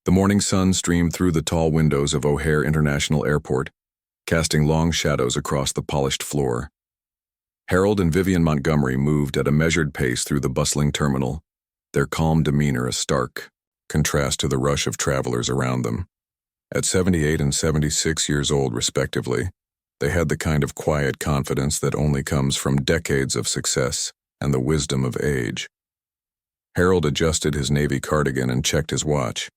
The morning sun streamed through the tall windows of O'Hare International Airport, casting long shadows across the polished floor. Harold and Vivian Montgomery moved at a measured pace through the bustling terminal, their calm demeanor a stark contrast to the rush of travelers around them. At 78 and 76 years old, respectively, they had the kind of quiet confidence that only comes from decades of success and the wisdom of age. Harold adjusted his navy cardigan and checked his watch.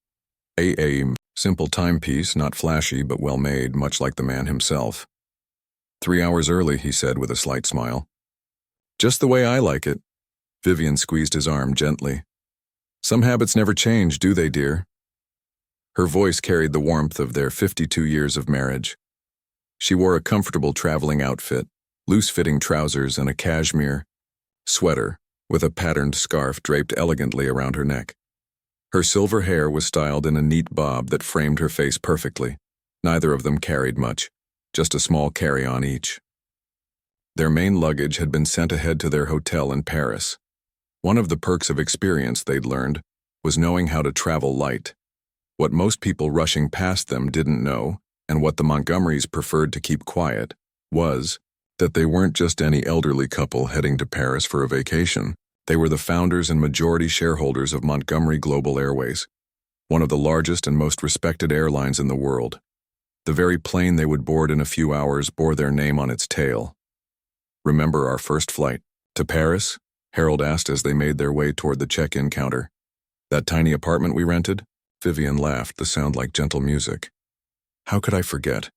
A simple timepiece, not flashy but well-made, much like the man himself. 3 hours early, he said with a slight smile. Just the way I like it. Vivian squeezed his arm gently. Some habits never change, do they, dear? Her voice carried the warmth of their 52 years of marriage. She wore a comfortable traveling outfit, loose-fitting trousers and a cashmere sweater with a patterned scarf draped elegantly around her neck. Her silver hair was styled in a neat bob that framed her face perfectly. Neither of them carried much, just a small carry-on each. Their main luggage had been sent ahead to their hotel in Paris. One of the perks of experience, they'd learned, was knowing how to travel light. What most people rushing past them didn't know, and what the Montgomerys preferred to keep quiet, was that they weren't just any elderly couple heading to Paris for a vacation. They were the founders and majority shareholders of Montgomery Global Airways, one of the largest and most respected airlines in the world. The very plane they would board in a few hours bore their name on its tail. Remember our first flight to Paris? Harold asked as they made their way toward the check-in counter. That tiny apartment we rented? Vivian laughed, the sound like gentle music. How could I forget?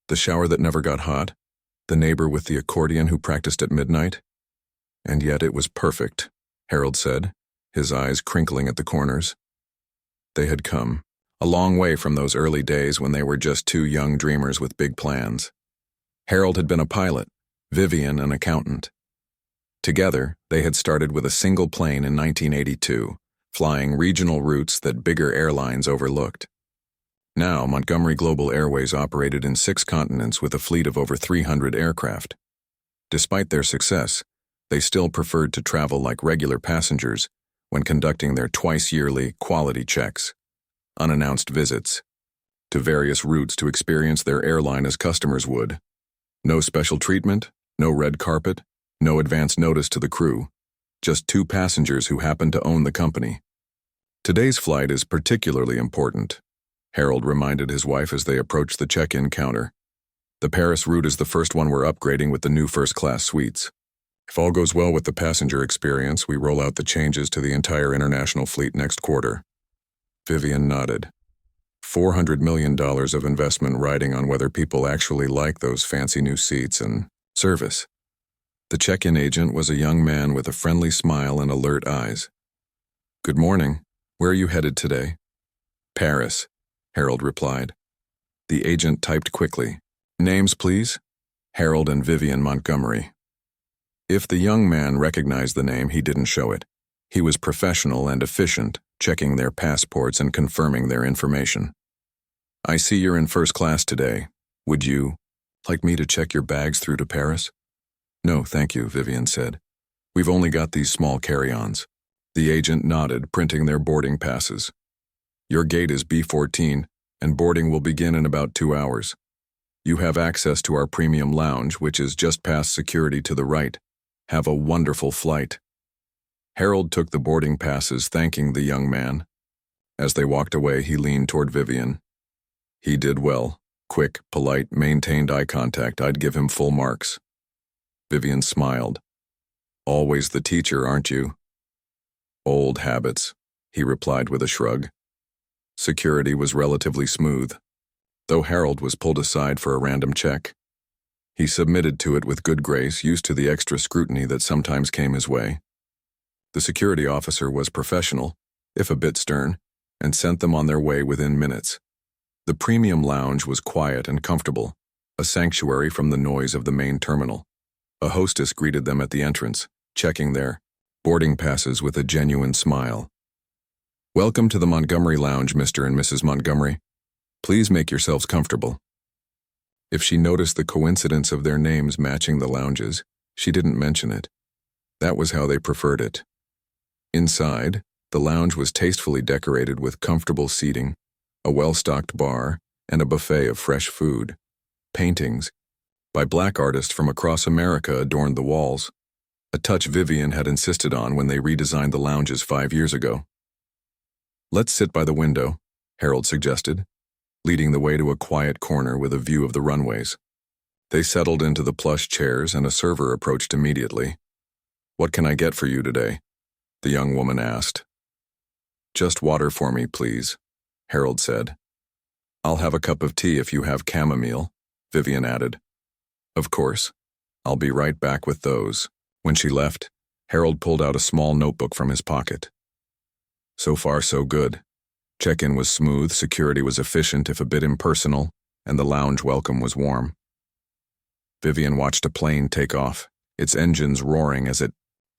The shower that never got hot? The neighbor with the accordion who practiced at midnight? And yet it was perfect, Harold said, his eyes crinkling at the corners. They had come a long way from those early days when they were just two young dreamers with big plans. Harold had been a pilot, Vivian an accountant. Together, they had started with a single plane in 1982, flying regional routes that bigger airlines overlooked. Now, Montgomery Global Airways operated in 6 continents with a fleet of over 300 aircraft. Despite their success, they still preferred to travel like regular passengers when conducting their twice-yearly quality checks, unannounced visits, to various routes to experience their airline as customers would. No special treatment, no red carpet, no advance notice to the crew, just 2 passengers who happened to own the company. Today's flight is particularly important, Harold reminded his wife as they approached the check-in counter. The Paris route is the first one we're upgrading with the new first-class suites. If all goes well with the passenger experience, we roll out the changes to the entire international fleet next quarter. Vivian nodded. $400 million of investment riding on whether people actually like those fancy new seats and service. The check-in agent was a young man with a friendly smile and alert eyes. Good morning. Where are you headed today? Paris, Harold replied. The agent typed quickly. Names, please? Harold and Vivian Montgomery. If the young man recognized the name, he didn't show it. He was professional and efficient, checking their passports and confirming their information. I see you're in first class today. Would you like me to check your bags through to Paris? No, thank you, Vivian said. We've only got these small carry-ons. The agent nodded, printing their boarding passes. Your gate is B14, and boarding will begin in about 2 hours. You have access to our premium lounge, which is just past security to the right. Have a wonderful flight. Harold took the boarding passes, thanking the young man. As they walked away, he leaned toward Vivian. He did well. Quick, polite, maintained eye contact. I'd give him full marks. Vivian smiled. Always the teacher, aren't you? Old habits, he replied with a shrug. Security was relatively smooth, though Harold was pulled aside for a random check. He submitted to it with good grace, used to the extra scrutiny that sometimes came his way. The security officer was professional, if a bit stern, and sent them on their way within minutes. The premium lounge was quiet and comfortable, a sanctuary from the noise of the main terminal. A hostess greeted them at the entrance, checking their boarding passes with a genuine smile. Welcome to the Montgomery Lounge, Mr. and Mrs. Montgomery. Please make yourselves comfortable. If she noticed the coincidence of their names matching the lounges, she didn't mention it. That was how they preferred it. Inside, the lounge was tastefully decorated with comfortable seating, a well-stocked bar, and a buffet of fresh food. Paintings by black artists from across America adorned the walls, a touch Vivian had insisted on when they redesigned the lounges 5 years ago. "Let's sit by the window," Harold suggested, leading the way to a quiet corner with a view of the runways. They settled into the plush chairs and a server approached immediately. "What can I get for you today?" the young woman asked. "Just water for me, please," Harold said. "I'll have a cup of tea if you have chamomile," Vivian added. "Of course. I'll be right back with those." When she left, Harold pulled out a small notebook from his pocket. So far, so good. Check-in was smooth, security was efficient if a bit impersonal, and the lounge welcome was warm. Vivian watched a plane take off, its engines roaring as it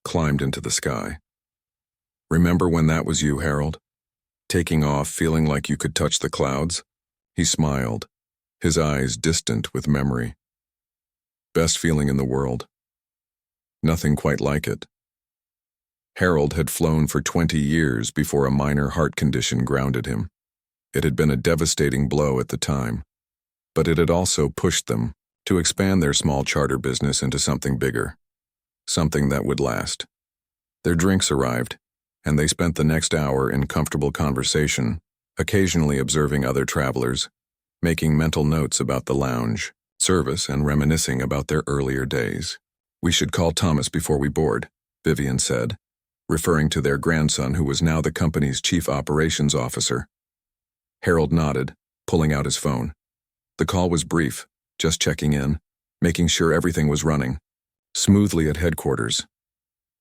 climbed into the sky. "Remember when that was you, Harold? Taking off, feeling like you could touch the clouds?" He smiled, his eyes distant with memory. "Best feeling in the world. Nothing quite like it." Harold had flown for 20 years before a minor heart condition grounded him. It had been a devastating blow at the time, but it had also pushed them to expand their small charter business into something bigger, something that would last. Their drinks arrived, and they spent the next hour in comfortable conversation, occasionally observing other travelers, making mental notes about the lounge, service, and reminiscing about their earlier days. "We should call Thomas before we board," Vivian said, referring to their grandson who was now the company's chief operations officer. Harold nodded, pulling out his phone. The call was brief, just checking in, making sure everything was running smoothly at headquarters.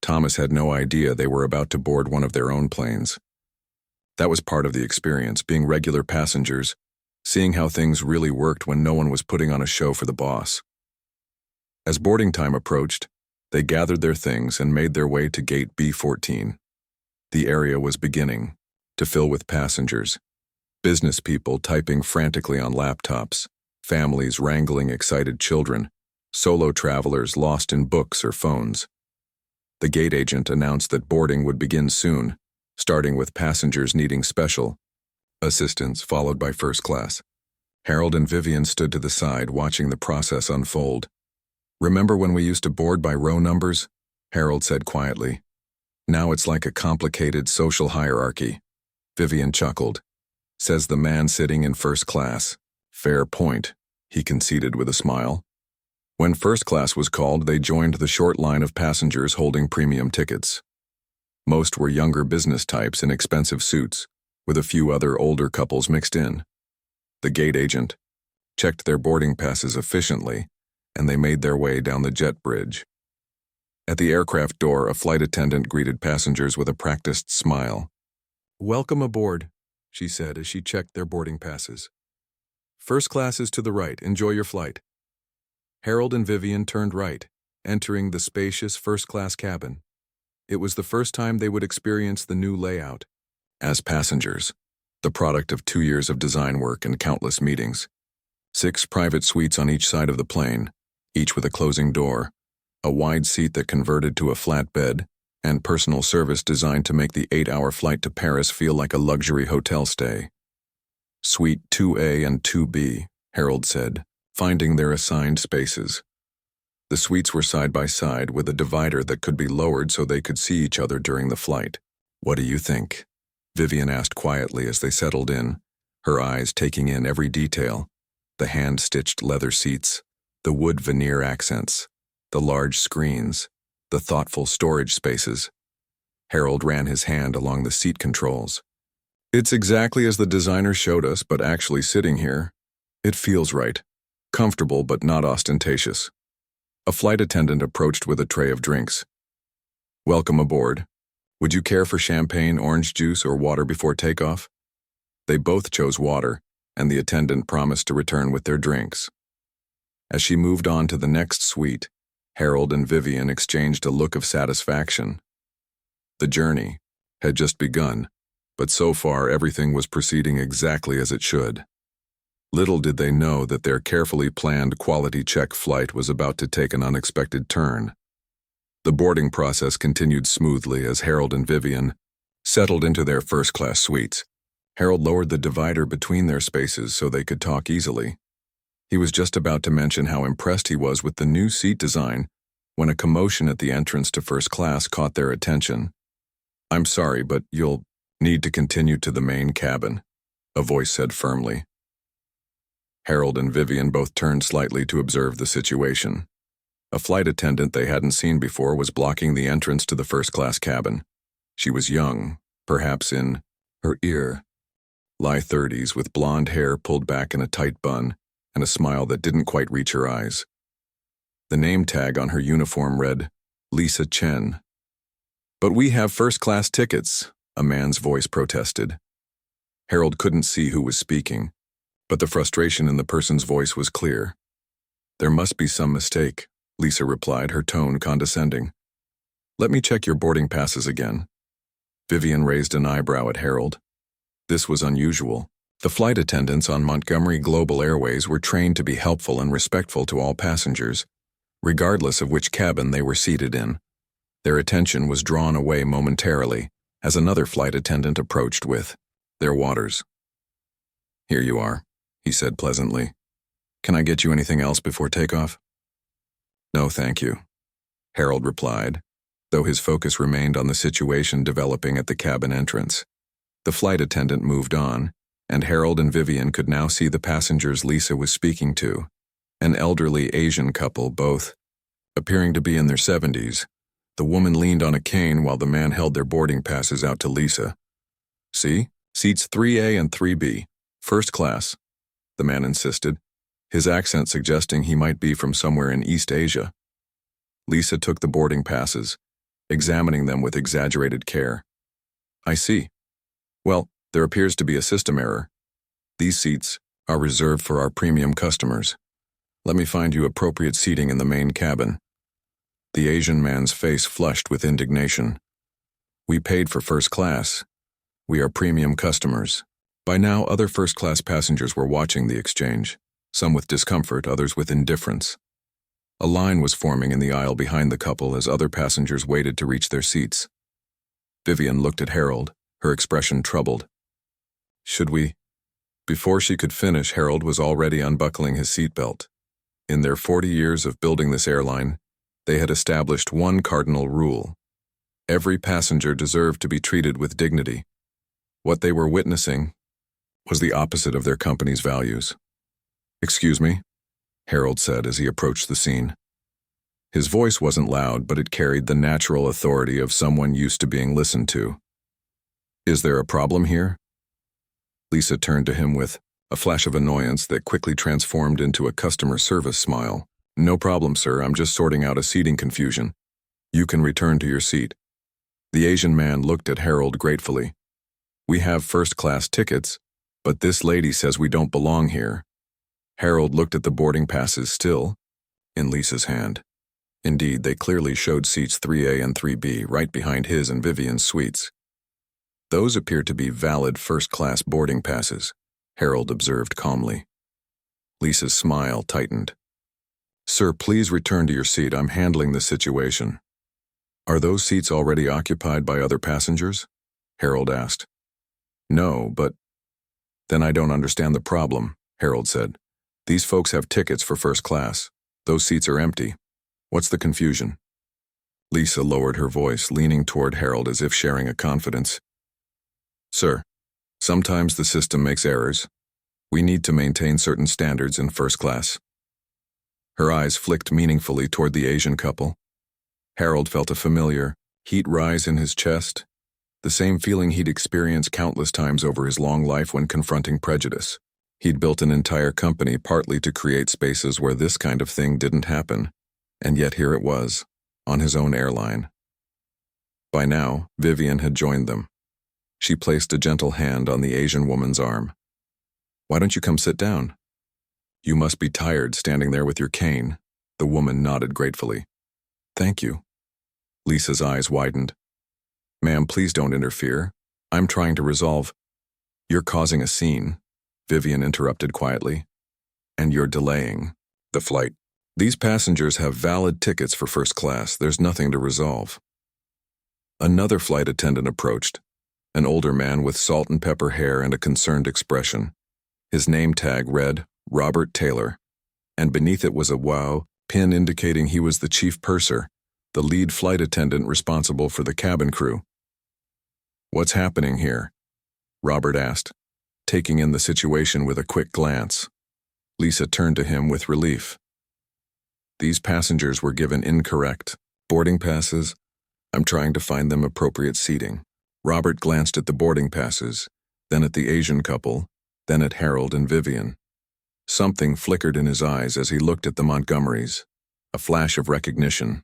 Thomas had no idea they were about to board one of their own planes. That was part of the experience, being regular passengers, seeing how things really worked when no one was putting on a show for the boss. As boarding time approached, they gathered their things and made their way to gate B14. The area was beginning to fill with passengers, business people typing frantically on laptops, families wrangling excited children, solo travelers lost in books or phones. The gate agent announced that boarding would begin soon, starting with passengers needing special assistance, followed by first class. Harold and Vivian stood to the side, watching the process unfold. "Remember when we used to board by row numbers?" Harold said quietly. "Now it's like a complicated social hierarchy." Vivian chuckled. "Says the man sitting in first class." "Fair point," he conceded with a smile. When first class was called, they joined the short line of passengers holding premium tickets. Most were younger business types in expensive suits, with a few other older couples mixed in. The gate agent checked their boarding passes efficiently, and they made their way down the jet bridge. At the aircraft door, a flight attendant greeted passengers with a practiced smile. "Welcome aboard," she said as she checked their boarding passes. "First class is to the right. Enjoy your flight." Harold and Vivian turned right, entering the spacious first-class cabin. It was the first time they would experience the new layout as passengers, the product of 2 years of design work and countless meetings. 6 private suites on each side of the plane, each with a closing door, a wide seat that converted to a flat bed, and personal service designed to make the 8-hour flight to Paris feel like a luxury hotel stay. "Suite 2A and 2B, Harold said, finding their assigned spaces. The suites were side by side with a divider that could be lowered so they could see each other during the flight. "What do you think?" Vivian asked quietly as they settled in, her eyes taking in every detail: the hand-stitched leather seats, the wood veneer accents, the large screens, the thoughtful storage spaces. Harold ran his hand along the seat controls. "It's exactly as the designer showed us, but actually sitting here, it feels right. Comfortable but not ostentatious." A flight attendant approached with a tray of drinks. "Welcome aboard. Would you care for champagne, orange juice, or water before takeoff?" They both chose water, and the attendant promised to return with their drinks. As she moved on to the next suite, Harold and Vivian exchanged a look of satisfaction. The journey had just begun, but so far everything was proceeding exactly as it should. Little did they know that their carefully planned quality check flight was about to take an unexpected turn. The boarding process continued smoothly as Harold and Vivian settled into their first-class suites. Harold lowered the divider between their spaces so they could talk easily. He was just about to mention how impressed he was with the new seat design when a commotion at the entrance to first class caught their attention. "I'm sorry, but you'll need to continue to the main cabin," a voice said firmly. Harold and Vivian both turned slightly to observe the situation. A flight attendant they hadn't seen before was blocking the entrance to the first-class cabin. She was young, perhaps in her early 30s, with blonde hair pulled back in a tight bun and a smile that didn't quite reach her eyes. The name tag on her uniform read, Lisa Chen. "But we have first-class tickets," a man's voice protested. Harold couldn't see who was speaking, but the frustration in the person's voice was clear. "There must be some mistake," Lisa replied, her tone condescending. "Let me check your boarding passes again." Vivian raised an eyebrow at Harold. This was unusual. The flight attendants on Montgomery Global Airways were trained to be helpful and respectful to all passengers, regardless of which cabin they were seated in. Their attention was drawn away momentarily as another flight attendant approached with their waters. "Here you are," he said pleasantly. "Can I get you anything else before takeoff?" "No, thank you," Harold replied, though his focus remained on the situation developing at the cabin entrance. The flight attendant moved on, and Harold and Vivian could now see the passengers Lisa was speaking to, an elderly Asian couple, both appearing to be in their 70s. The woman leaned on a cane while the man held their boarding passes out to Lisa. "See? Seats 3A and 3B, first class," the man insisted, his accent suggesting he might be from somewhere in East Asia. Lisa took the boarding passes, examining them with exaggerated care. "I see. Well, there appears to be a system error. These seats are reserved for our premium customers. Let me find you appropriate seating in the main cabin." The Asian man's face flushed with indignation. "We paid for first class. We are premium customers." By now, other first-class passengers were watching the exchange, some with discomfort, others with indifference. A line was forming in the aisle behind the couple as other passengers waited to reach their seats. Vivian looked at Harold, her expression troubled. "Should we?" Before she could finish, Harold was already unbuckling his seatbelt. In their 40 years of building this airline, they had established one cardinal rule. Every passenger deserved to be treated with dignity. What they were witnessing was the opposite of their company's values. "Excuse me," Harold said as he approached the scene. His voice wasn't loud, but it carried the natural authority of someone used to being listened to. "Is there a problem here?" Lisa turned to him with a flash of annoyance that quickly transformed into a customer service smile. "No problem, sir. I'm just sorting out a seating confusion. You can return to your seat." The Asian man looked at Harold gratefully. "We have first-class tickets, but this lady says we don't belong here." Harold looked at the boarding passes still in Lisa's hand. Indeed, they clearly showed seats 3A and 3B right behind his and Vivian's suites. Those appeared to be valid first-class boarding passes, Harold observed calmly. Lisa's smile tightened. "Sir, please return to your seat. I'm handling the situation." "Are those seats already occupied by other passengers?" Harold asked. "No, but—" "Then I don't understand the problem," Harold said. "These folks have tickets for first class. Those seats are empty. What's the confusion?" Lisa lowered her voice, leaning toward Harold as if sharing a confidence. "Sir, sometimes the system makes errors. We need to maintain certain standards in first class." Her eyes flicked meaningfully toward the Asian couple. Harold felt a familiar heat rise in his chest, the same feeling he'd experienced countless times over his long life when confronting prejudice. He'd built an entire company partly to create spaces where this kind of thing didn't happen, and yet here it was, on his own airline. By now, Vivian had joined them. She placed a gentle hand on the Asian woman's arm. "Why don't you come sit down? You must be tired standing there with your cane." The woman nodded gratefully. "Thank you." Lisa's eyes widened. "Ma'am, please don't interfere. I'm trying to resolve—" "You're causing a scene," Vivian interrupted quietly. "And you're delaying the flight. These passengers have valid tickets for first class. There's nothing to resolve." Another flight attendant approached. an older man with salt and pepper hair and a concerned expression. His name tag read Robert Taylor, and beneath it was a WOW pin indicating he was the chief purser, the lead flight attendant responsible for the cabin crew. "What's happening here?" Robert asked, taking in the situation with a quick glance. Lisa turned to him with relief. "These passengers were given incorrect boarding passes. I'm trying to find them appropriate seating." Robert glanced at the boarding passes, then at the Asian couple, then at Harold and Vivian. Something flickered in his eyes as he looked at the Montgomerys, a flash of recognition.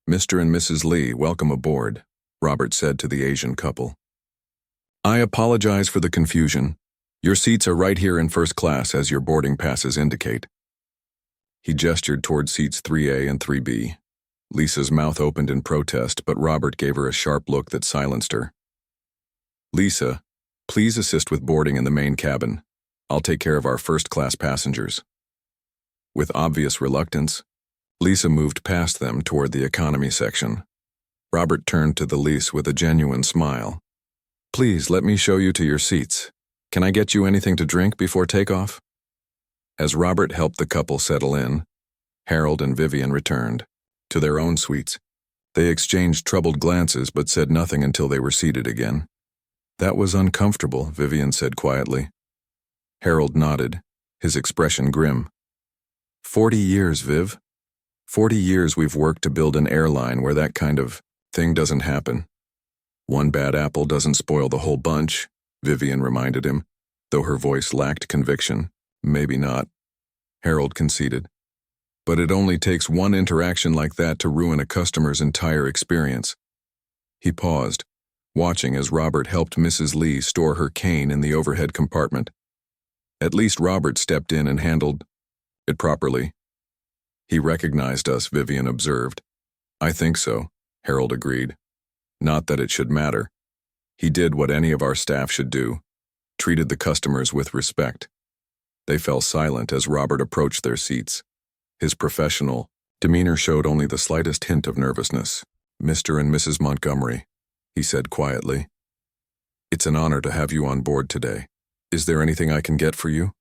"Mr. and Mrs. Lee, welcome aboard," Robert said to the Asian couple. "I apologize for the confusion. Your seats are right here in first class as your boarding passes indicate." He gestured toward seats 3A and 3B. Lisa's mouth opened in protest, but Robert gave her a sharp look that silenced her. "Lisa, please assist with boarding in the main cabin. I'll take care of our first-class passengers." With obvious reluctance, Lisa moved past them toward the economy section. Robert turned to the Lisa with a genuine smile. "Please let me show you to your seats. Can I get you anything to drink before takeoff?" As Robert helped the couple settle in, Harold and Vivian returned to their own suites. They exchanged troubled glances but said nothing until they were seated again. "That was uncomfortable," Vivian said quietly. Harold nodded, his expression grim. 40 years, Viv. 40 years we've worked to build an airline where that kind of thing doesn't happen. One bad apple doesn't spoil the whole bunch, Vivian reminded him, though her voice lacked conviction. "Maybe not," Harold conceded. "But it only takes one interaction like that to ruin a customer's entire experience." He paused, watching as Robert helped Mrs. Lee store her cane in the overhead compartment. At least Robert stepped in and handled it properly. "He recognized us," Vivian observed. "I think so," Harold agreed. "Not that it should matter. He did what any of our staff should do, treated the customers with respect." They fell silent as Robert approached their seats. His professional demeanor showed only the slightest hint of nervousness. "Mr. and Mrs. Montgomery," he said quietly. "It's an honor to have you on board today. Is there anything I can get for you?"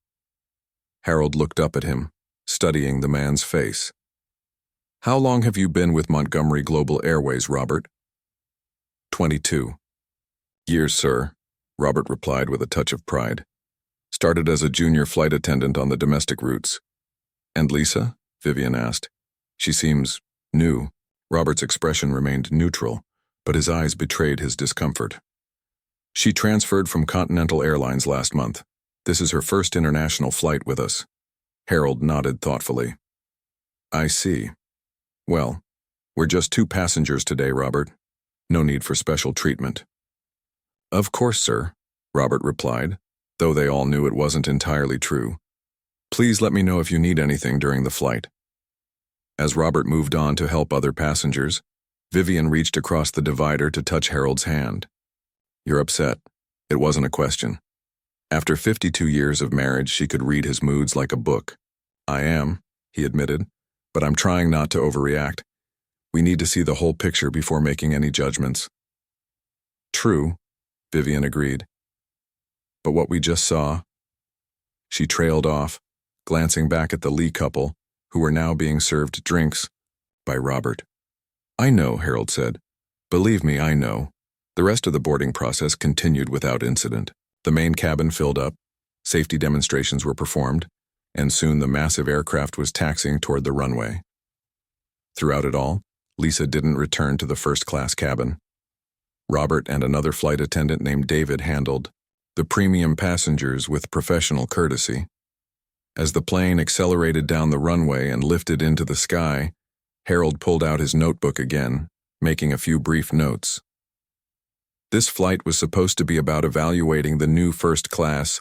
Harold looked up at him, studying the man's face. "How long have you been with Montgomery Global Airways, Robert?" 22 years, sir," Robert replied with a touch of pride. "Started as a junior flight attendant on the domestic routes." "And Lisa?" Vivian asked. "She seems new." Robert's expression remained neutral, but his eyes betrayed his discomfort. "She transferred from Continental Airlines last month. This is her first international flight with us." Harold nodded thoughtfully. "I see. Well, we're just 2 passengers today, Robert. No need for special treatment." "Of course, sir," Robert replied, though they all knew it wasn't entirely true. "Please let me know if you need anything during the flight." As Robert moved on to help other passengers, Vivian reached across the divider to touch Harold's hand. "You're upset." It wasn't a question. After 52 years of marriage, she could read his moods like a book. "I am," he admitted, "but I'm trying not to overreact. We need to see the whole picture before making any judgments." "True," Vivian agreed. "But what we just saw—" She trailed off, glancing back at the Lee couple, who were now being served drinks by Robert. "I know," Harold said. "Believe me, I know." The rest of the boarding process continued without incident. The main cabin filled up, safety demonstrations were performed, and soon the massive aircraft was taxiing toward the runway. Throughout it all, Lisa didn't return to the first-class cabin. Robert and another flight attendant named David handled the premium passengers with professional courtesy. As the plane accelerated down the runway and lifted into the sky, Harold pulled out his notebook again, making a few brief notes. This flight was supposed to be about evaluating the new first-class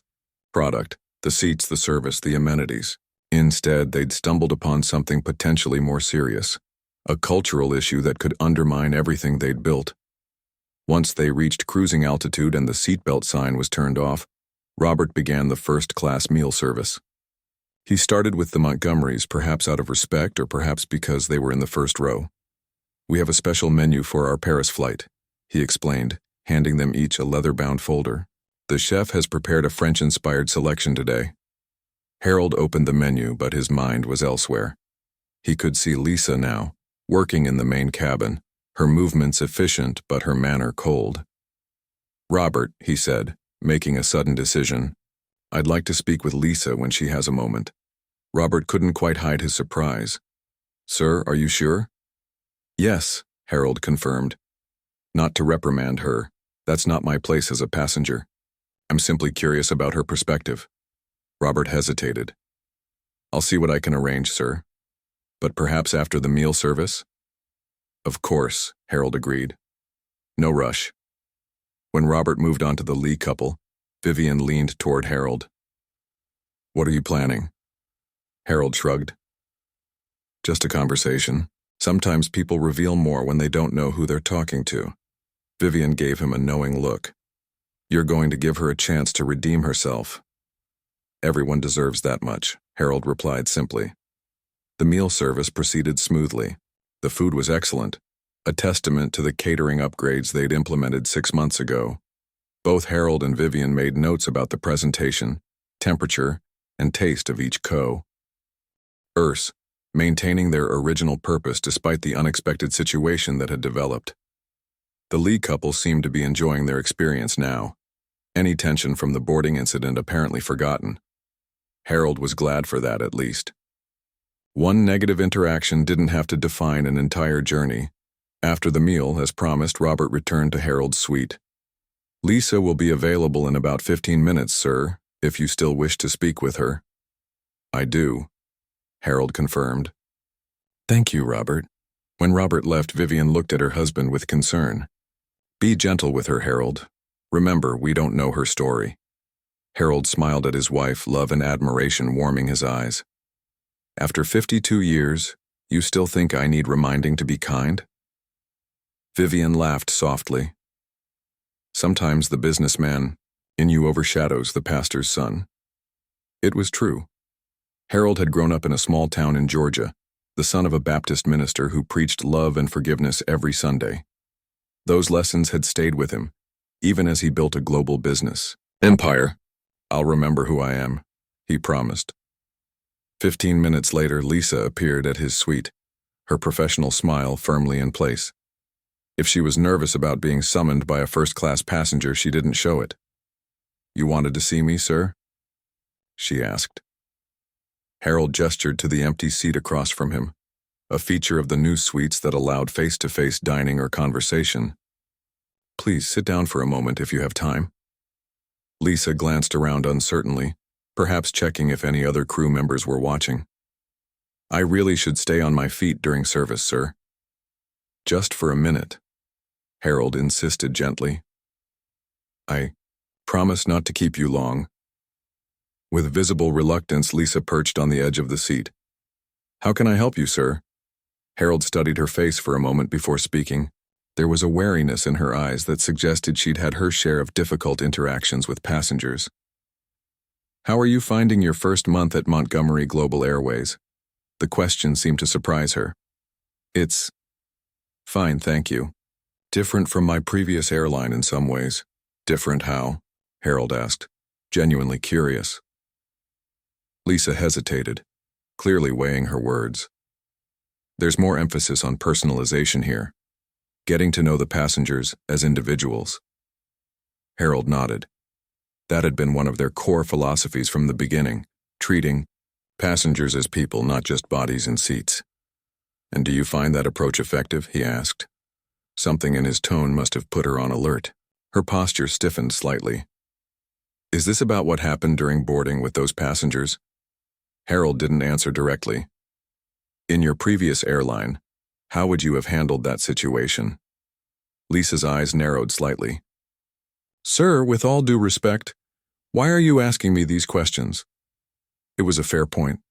product, the seats, the service, the amenities. Instead, they'd stumbled upon something potentially more serious, a cultural issue that could undermine everything they'd built. Once they reached cruising altitude and the seatbelt sign was turned off, Robert began the first-class meal service. He started with the Montgomerys, perhaps out of respect or perhaps because they were in the first row. "We have a special menu for our Paris flight," he explained, handing them each a leather-bound folder. The chef has prepared a French-inspired selection today. Harold opened the menu, but his mind was elsewhere. He could see Lisa now, working in the main cabin, her movements efficient but her manner cold. "Robert," he said, making a sudden decision, "I'd like to speak with Lisa when she has a moment." Robert couldn't quite hide his surprise. "Sir, are you sure?" "Yes," Harold confirmed. "Not to reprimand her. That's not my place as a passenger. I'm simply curious about her perspective." Robert hesitated. "I'll see what I can arrange, sir. But perhaps after the meal service?" "Of course," Harold agreed. "No rush." When Robert moved on to the Lee couple, Vivian leaned toward Harold. "What are you planning?" Harold shrugged. "Just a conversation. Sometimes people reveal more when they don't know who they're talking to." Vivian gave him a knowing look. "You're going to give her a chance to redeem herself." "Everyone deserves that much," Harold replied simply. The meal service proceeded smoothly. The food was excellent, a testament to the catering upgrades they'd implemented 6 months ago. Both Harold and Vivian made notes about the presentation, temperature, and taste of each course, maintaining their original purpose despite the unexpected situation that had developed. The Lee couple seemed to be enjoying their experience now, any tension from the boarding incident apparently forgotten. Harold was glad for that, at least. One negative interaction didn't have to define an entire journey. After the meal, as promised, Robert returned to Harold's suite. "Lisa will be available in about 15 minutes, sir, if you still wish to speak with her." "I do," Harold confirmed. "Thank you, Robert." When Robert left, Vivian looked at her husband with concern. "Be gentle with her, Harold. Remember, we don't know her story." Harold smiled at his wife, love and admiration warming his eyes. "After 52 years, you still think I need reminding to be kind?" Vivian laughed softly. "Sometimes the businessman in you overshadows the pastor's son." It was true. Harold had grown up in a small town in Georgia, the son of a Baptist minister who preached love and forgiveness every Sunday. Those lessons had stayed with him, even as he built a global business empire. "I'll remember who I am," he promised. 15 minutes later, Lisa appeared at his suite, her professional smile firmly in place. If she was nervous about being summoned by a first-class passenger, she didn't show it. "You wanted to see me, sir?" she asked. Harold gestured to the empty seat across from him, a feature of the new suites that allowed face-to-face dining or conversation. "Please sit down for a moment if you have time." Lisa glanced around uncertainly, perhaps checking if any other crew members were watching. "I really should stay on my feet during service, sir." "Just for a minute," Harold insisted gently. "I promise not to keep you long." With visible reluctance, Lisa perched on the edge of the seat. "How can I help you, sir?" Harold studied her face for a moment before speaking. There was a wariness in her eyes that suggested she'd had her share of difficult interactions with passengers. "How are you finding your first month at Montgomery Global Airways?" The question seemed to surprise her. "It's fine, thank you. Different from my previous airline in some ways." "Different how?" Harold asked, genuinely curious. Lisa hesitated, clearly weighing her words. "There's more emphasis on personalization here, getting to know the passengers as individuals." Harold nodded. That had been one of their core philosophies from the beginning, treating passengers as people, not just bodies in seats. "And do you find that approach effective?" he asked. Something in his tone must have put her on alert. Her posture stiffened slightly. "Is this about what happened during boarding with those passengers?" Harold didn't answer directly. "In your previous airline, how would you have handled that situation?" Lisa's eyes narrowed slightly. "Sir, with all due respect, why are you asking me these questions?" It was a fair point.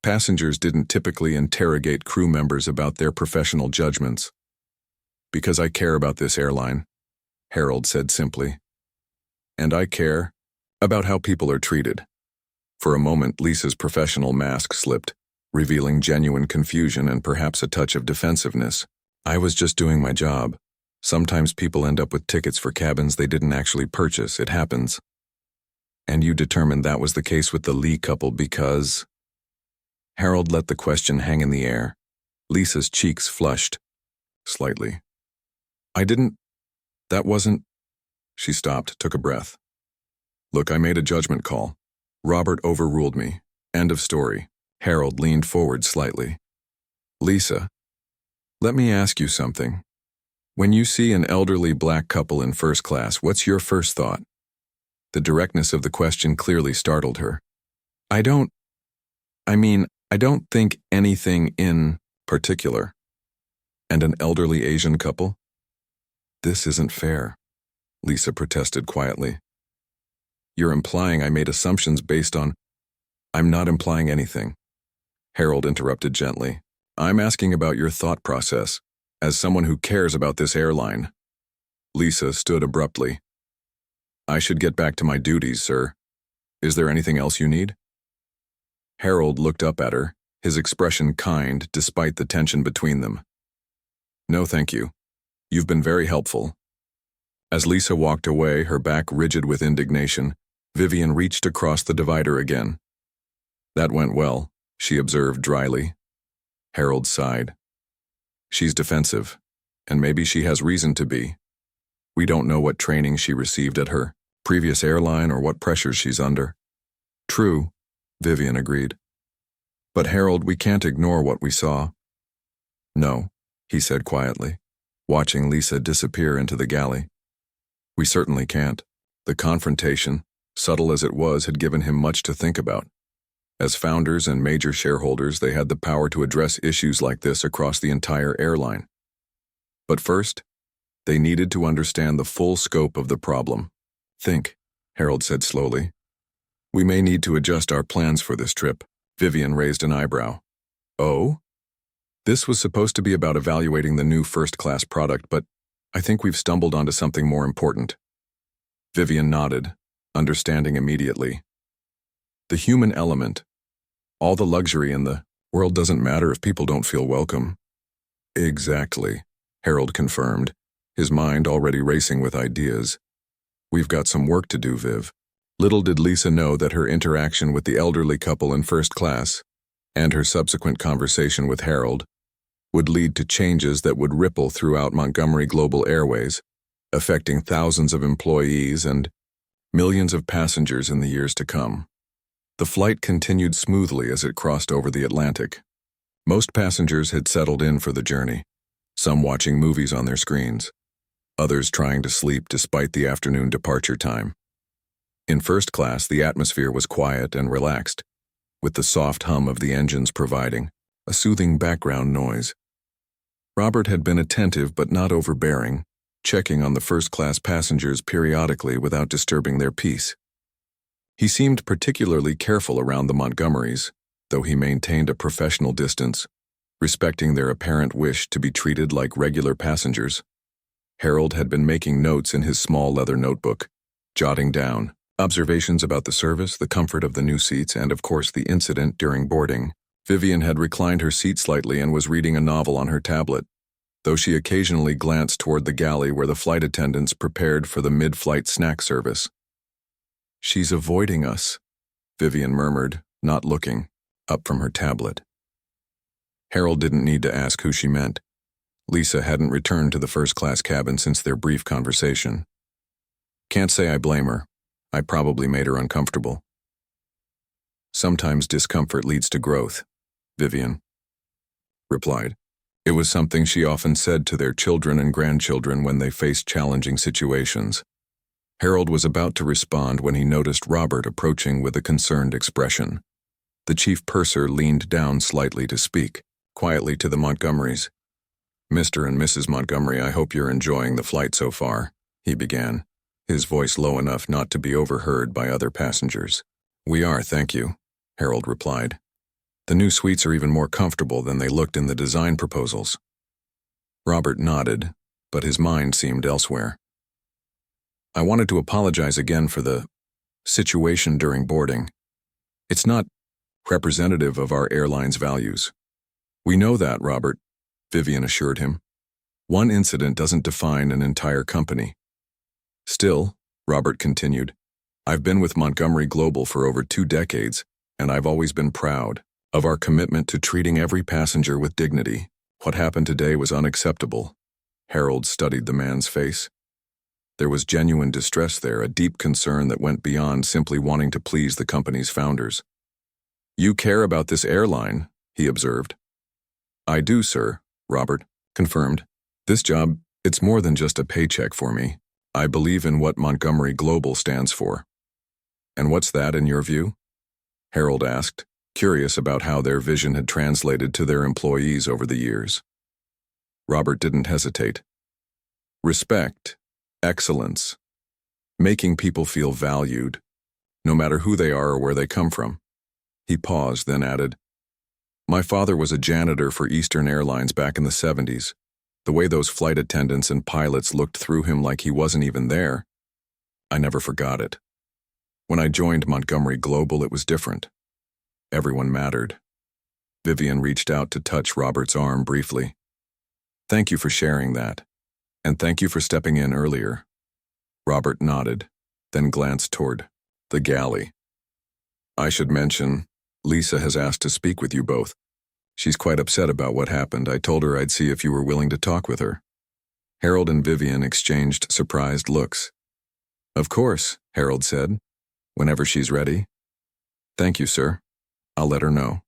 Passengers didn't typically interrogate crew members about their professional judgments. "Because I care about this airline," Harold said simply. "And I care about how people are treated." For a moment, Lisa's professional mask slipped, revealing genuine confusion and perhaps a touch of defensiveness. "I was just doing my job," Sometimes people end up with tickets for cabins they didn't actually purchase. It happens. And you determined that was the case with the Lee couple because... Harold let the question hang in the air. Lisa's cheeks flushed slightly. That wasn't... She stopped, took a breath. Look, I made a judgment call. Robert overruled me. End of story. Harold leaned forward slightly. Lisa, let me ask you something. When you see an elderly black couple in first class, what's your first thought? The directness of the question clearly startled her. I don't think anything in particular. And an elderly Asian couple? This isn't fair, Lisa protested quietly. You're implying I made assumptions based on... I'm not implying anything. Harold interrupted gently. I'm asking about your thought process, as someone who cares about this airline. Lisa stood abruptly. I should get back to my duties, sir. Is there anything else you need? Harold looked up at her, his expression kind despite the tension between them. No, thank you. You've been very helpful. As Lisa walked away, her back rigid with indignation, Vivian reached across the divider again. That went well, she observed dryly. Harold sighed. She's defensive, and maybe she has reason to be. We don't know what training she received at her previous airline or what pressures she's under. True, Vivian agreed. But Harold, we can't ignore what we saw. No, he said quietly, watching Lisa disappear into the galley. We certainly can't. The confrontation, subtle as it was, had given him much to think about. As founders and major shareholders, they had the power to address issues like this across the entire airline. But first, they needed to understand the full scope of the problem. Think, Harold said slowly. We may need to adjust our plans for this trip. Vivian raised an eyebrow. Oh? This was supposed to be about evaluating the new first-class product, but I think we've stumbled onto something more important. Vivian nodded, understanding immediately. The human element. All the luxury in the world doesn't matter if people don't feel welcome. Exactly, Harold confirmed, his mind already racing with ideas. We've got some work to do, Viv. Little did Lisa know that her interaction with the elderly couple in first class, and her subsequent conversation with Harold, would lead to changes that would ripple throughout Montgomery Global Airways, affecting thousands of employees and millions of passengers in the years to come. The flight continued smoothly as it crossed over the Atlantic. Most passengers had settled in for the journey, some watching movies on their screens, others trying to sleep despite the afternoon departure time. In first class, the atmosphere was quiet and relaxed, with the soft hum of the engines providing a soothing background noise. Robert had been attentive but not overbearing, checking on the first-class passengers periodically without disturbing their peace. He seemed particularly careful around the Montgomerys, though he maintained a professional distance, respecting their apparent wish to be treated like regular passengers. Harold had been making notes in his small leather notebook, jotting down observations about the service, the comfort of the new seats, and of course the incident during boarding. Vivian had reclined her seat slightly and was reading a novel on her tablet, though she occasionally glanced toward the galley where the flight attendants prepared for the mid-flight snack service. She's avoiding us, Vivian murmured, not looking, up from her tablet. Harold didn't need to ask who she meant. Lisa hadn't returned to the first-class cabin since their brief conversation. Can't say I blame her. I probably made her uncomfortable. Sometimes discomfort leads to growth, Vivian replied. It was something she often said to their children and grandchildren when they faced challenging situations. Harold was about to respond when he noticed Robert approaching with a concerned expression. The chief purser leaned down slightly to speak, quietly to the Montgomerys. Mr. and Mrs. Montgomery, I hope you're enjoying the flight so far, he began, his voice low enough not to be overheard by other passengers. We are, thank you, Harold replied. The new suites are even more comfortable than they looked in the design proposals. Robert nodded, but his mind seemed elsewhere. I wanted to apologize again for the situation during boarding. It's not representative of our airline's values. We know that, Robert, Vivian assured him. One incident doesn't define an entire company. Still, Robert continued, I've been with Montgomery Global for over 2 decades, and I've always been proud of our commitment to treating every passenger with dignity. What happened today was unacceptable. Harold studied the man's face. There was genuine distress there, a deep concern that went beyond simply wanting to please the company's founders. You care about this airline, he observed. I do, sir, Robert confirmed. This job, it's more than just a paycheck for me. I believe in what Montgomery Global stands for. And what's that in your view? Harold asked, curious about how their vision had translated to their employees over the years. Robert didn't hesitate. Respect, excellence, making people feel valued, no matter who they are or where they come from. He paused, then added, My father was a janitor for Eastern Airlines back in the 70s. The way those flight attendants and pilots looked through him like he wasn't even there, I never forgot it. When I joined Montgomery Global, it was different. Everyone mattered. Vivian reached out to touch Robert's arm briefly. Thank you for sharing that, and thank you for stepping in earlier. Robert nodded, then glanced toward the galley. I should mention, Lisa has asked to speak with you both. She's quite upset about what happened. I told her I'd see if you were willing to talk with her. Harold and Vivian exchanged surprised looks. Of course, Harold said, whenever she's ready. Thank you, sir. I'll let her know.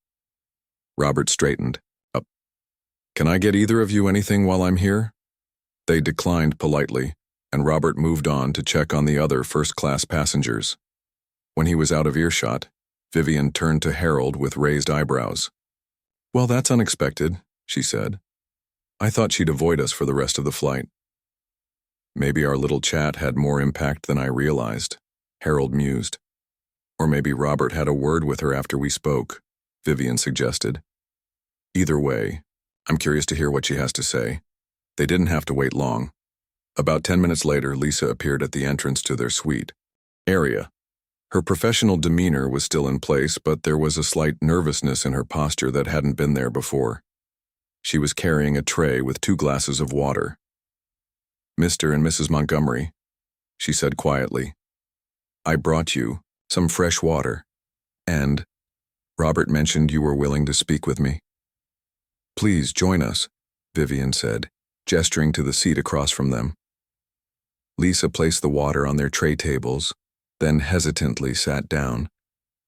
Robert straightened up. Can I get either of you anything while I'm here? They declined politely, and Robert moved on to check on the other first-class passengers. When he was out of earshot, Vivian turned to Harold with raised eyebrows. Well, that's unexpected, she said. I thought she'd avoid us for the rest of the flight. Maybe our little chat had more impact than I realized, Harold mused. Or maybe Robert had a word with her after we spoke, Vivian suggested. Either way, I'm curious to hear what she has to say. They didn't have to wait long. About 10 minutes later, Lisa appeared at the entrance to their suite area. Her professional demeanor was still in place, but there was a slight nervousness in her posture that hadn't been there before. She was carrying a tray with 2 glasses of water. Mr. and Mrs. Montgomery, she said quietly, I brought you some fresh water, and Robert mentioned you were willing to speak with me. Please join us, Vivian said, gesturing to the seat across from them. Lisa placed the water on their tray tables, then hesitantly sat down,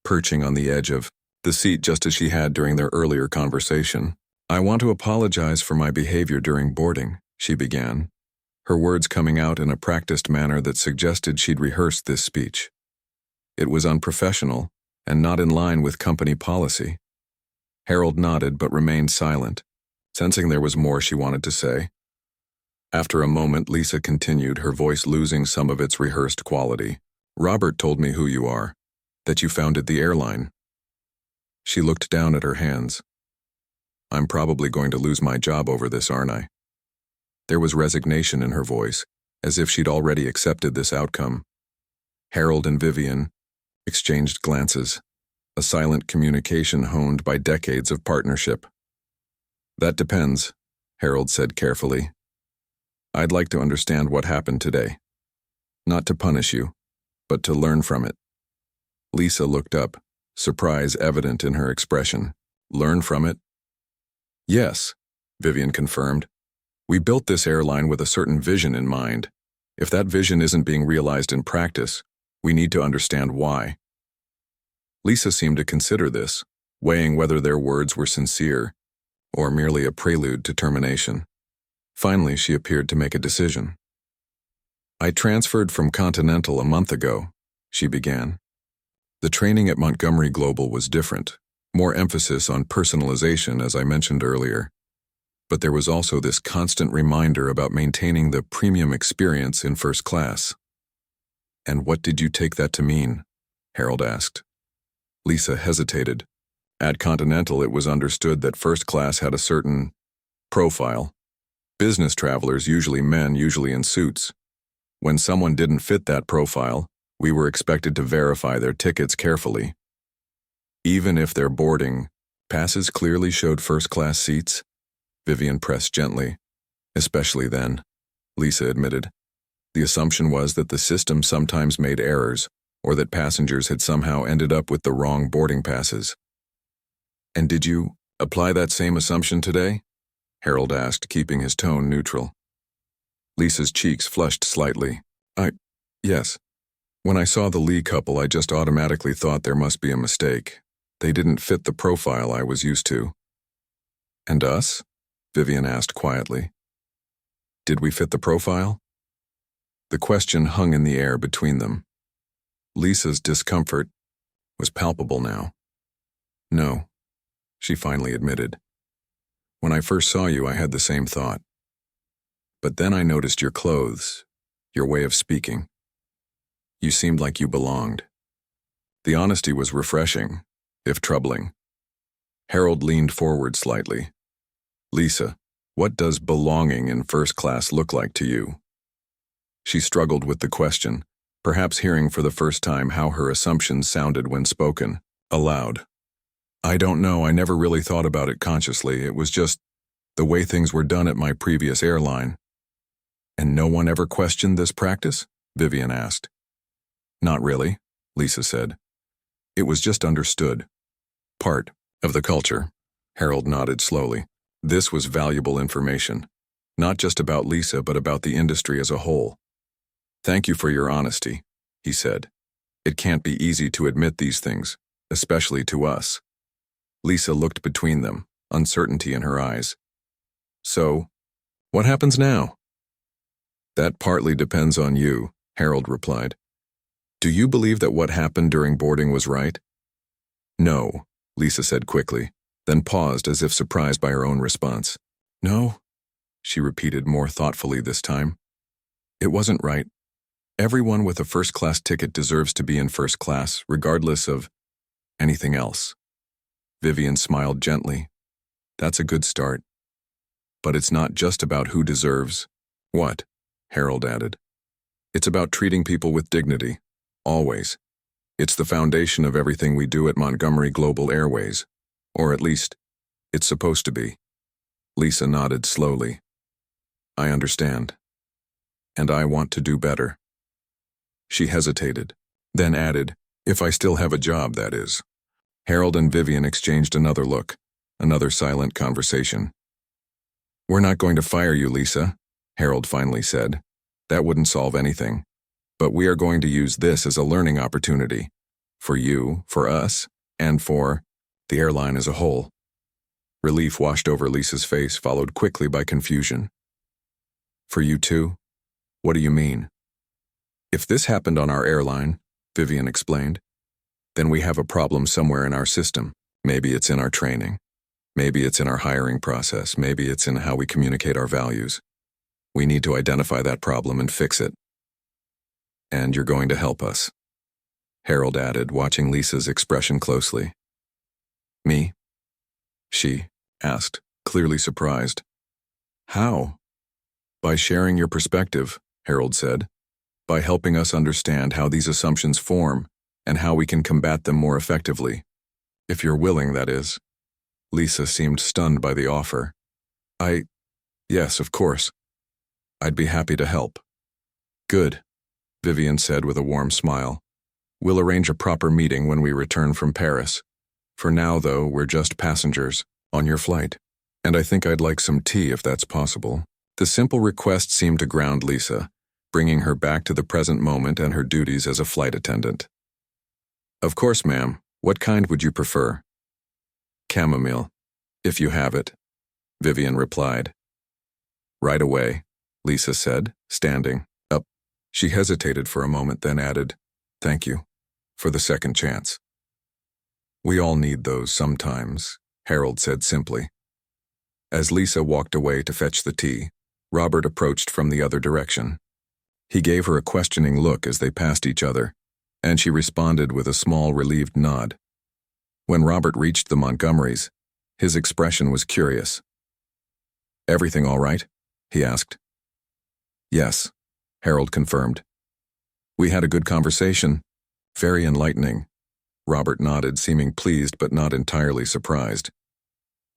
perching on the edge of the seat just as she had during their earlier conversation. I want to apologize for my behavior during boarding, she began, her words coming out in a practiced manner that suggested she'd rehearsed this speech. It was unprofessional and not in line with company policy. Harold nodded but remained silent, sensing there was more she wanted to say. After a moment, Lisa continued, her voice losing some of its rehearsed quality. Robert told me who you are, that you founded the airline. She looked down at her hands. I'm probably going to lose my job over this, aren't I? There was resignation in her voice, as if she'd already accepted this outcome. Harold and Vivian exchanged glances, a silent communication honed by decades of partnership. That depends, Harold said carefully. I'd like to understand what happened today. Not to punish you, but to learn from it. Lisa looked up, surprise evident in her expression. Learn from it? Yes, Vivian confirmed. We built this airline with a certain vision in mind. If that vision isn't being realized in practice, we need to understand why. Lisa seemed to consider this, weighing whether their words were sincere or merely a prelude to termination. Finally, she appeared to make a decision. I transferred from Continental a month ago, she began. The training at Montgomery Global was different, more emphasis on personalization, as I mentioned earlier. But there was also this constant reminder about maintaining the premium experience in first class. And what did you take that to mean? Harold asked. Lisa hesitated. At Continental, it was understood that first class had a certain profile. Business travelers, usually men, usually in suits. When someone didn't fit that profile, we were expected to verify their tickets carefully. Even if their boarding passes clearly showed first-class seats, Vivian pressed gently. Especially then, Lisa admitted. The assumption was that the system sometimes made errors, or that passengers had somehow ended up with the wrong boarding passes. And did you apply that same assumption today? Harold asked, keeping his tone neutral. Lisa's cheeks flushed slightly. Yes. When I saw the Lee couple, I just automatically thought there must be a mistake. They didn't fit the profile I was used to. And us? Vivian asked quietly. Did we fit the profile? The question hung in the air between them. Lisa's discomfort was palpable now. No, she finally admitted. When I first saw you, I had the same thought. But then I noticed your clothes, your way of speaking. You seemed like you belonged. The honesty was refreshing, if troubling. Harold leaned forward slightly. Lisa, what does belonging in first class look like to you? She struggled with the question, perhaps hearing for the first time how her assumptions sounded when spoken, aloud. I don't know, I never really thought about it consciously. It was just the way things were done at my previous airline. And no one ever questioned this practice? Vivian asked. Not really, Lisa said. It was just understood. Part of the culture. Harold nodded slowly. This was valuable information, not just about Lisa, but about the industry as a whole. Thank you for your honesty, he said. It can't be easy to admit these things, especially to us. Lisa looked between them, uncertainty in her eyes. So, what happens now? That partly depends on you, Harold replied. Do you believe that what happened during boarding was right? No, Lisa said quickly, then paused as if surprised by her own response. No, she repeated more thoughtfully this time. It wasn't right. Everyone with a first-class ticket deserves to be in first class, regardless of anything else. Vivian smiled gently. That's a good start. But it's not just about who deserves what, Harold added. It's about treating people with dignity. Always. It's the foundation of everything we do at Montgomery Global Airways. Or at least, it's supposed to be. Lisa nodded slowly. I understand. And I want to do better. She hesitated, then added, if I still have a job, that is. Harold and Vivian exchanged another look, another silent conversation. We're not going to fire you, Lisa, Harold finally said. That wouldn't solve anything. But we are going to use this as a learning opportunity. For you, for us, and for the airline as a whole. Relief washed over Lisa's face, followed quickly by confusion. For you too? What do you mean? If this happened on our airline, Vivian explained, then we have a problem somewhere in our system. Maybe it's in our training. Maybe it's in our hiring process. Maybe it's in how we communicate our values. We need to identify that problem and fix it. And you're going to help us, Harold added, watching Lisa's expression closely. Me? She asked, clearly surprised. How? By sharing your perspective, Harold said. By helping us understand how these assumptions form and how we can combat them more effectively. If you're willing, that is. Lisa seemed stunned by the offer. Yes, of course. I'd be happy to help. Good, Vivian said with a warm smile. We'll arrange a proper meeting when we return from Paris. For now, though, we're just passengers on your flight. And I think I'd like some tea if that's possible. The simple request seemed to ground Lisa, bringing her back to the present moment and her duties as a flight attendant. Of course, ma'am. What kind would you prefer? Chamomile, if you have it, Vivian replied. Right away, Lisa said, standing up. She hesitated for a moment, then added, Thank you for the second chance. We all need those sometimes, Harold said simply. As Lisa walked away to fetch the tea, Robert approached from the other direction. He gave her a questioning look as they passed each other, and she responded with a small, relieved nod. When Robert reached the Montgomerys, his expression was curious. Everything all right? He asked. Yes, Harold confirmed. We had a good conversation. Very enlightening. Robert nodded, seeming pleased but not entirely surprised.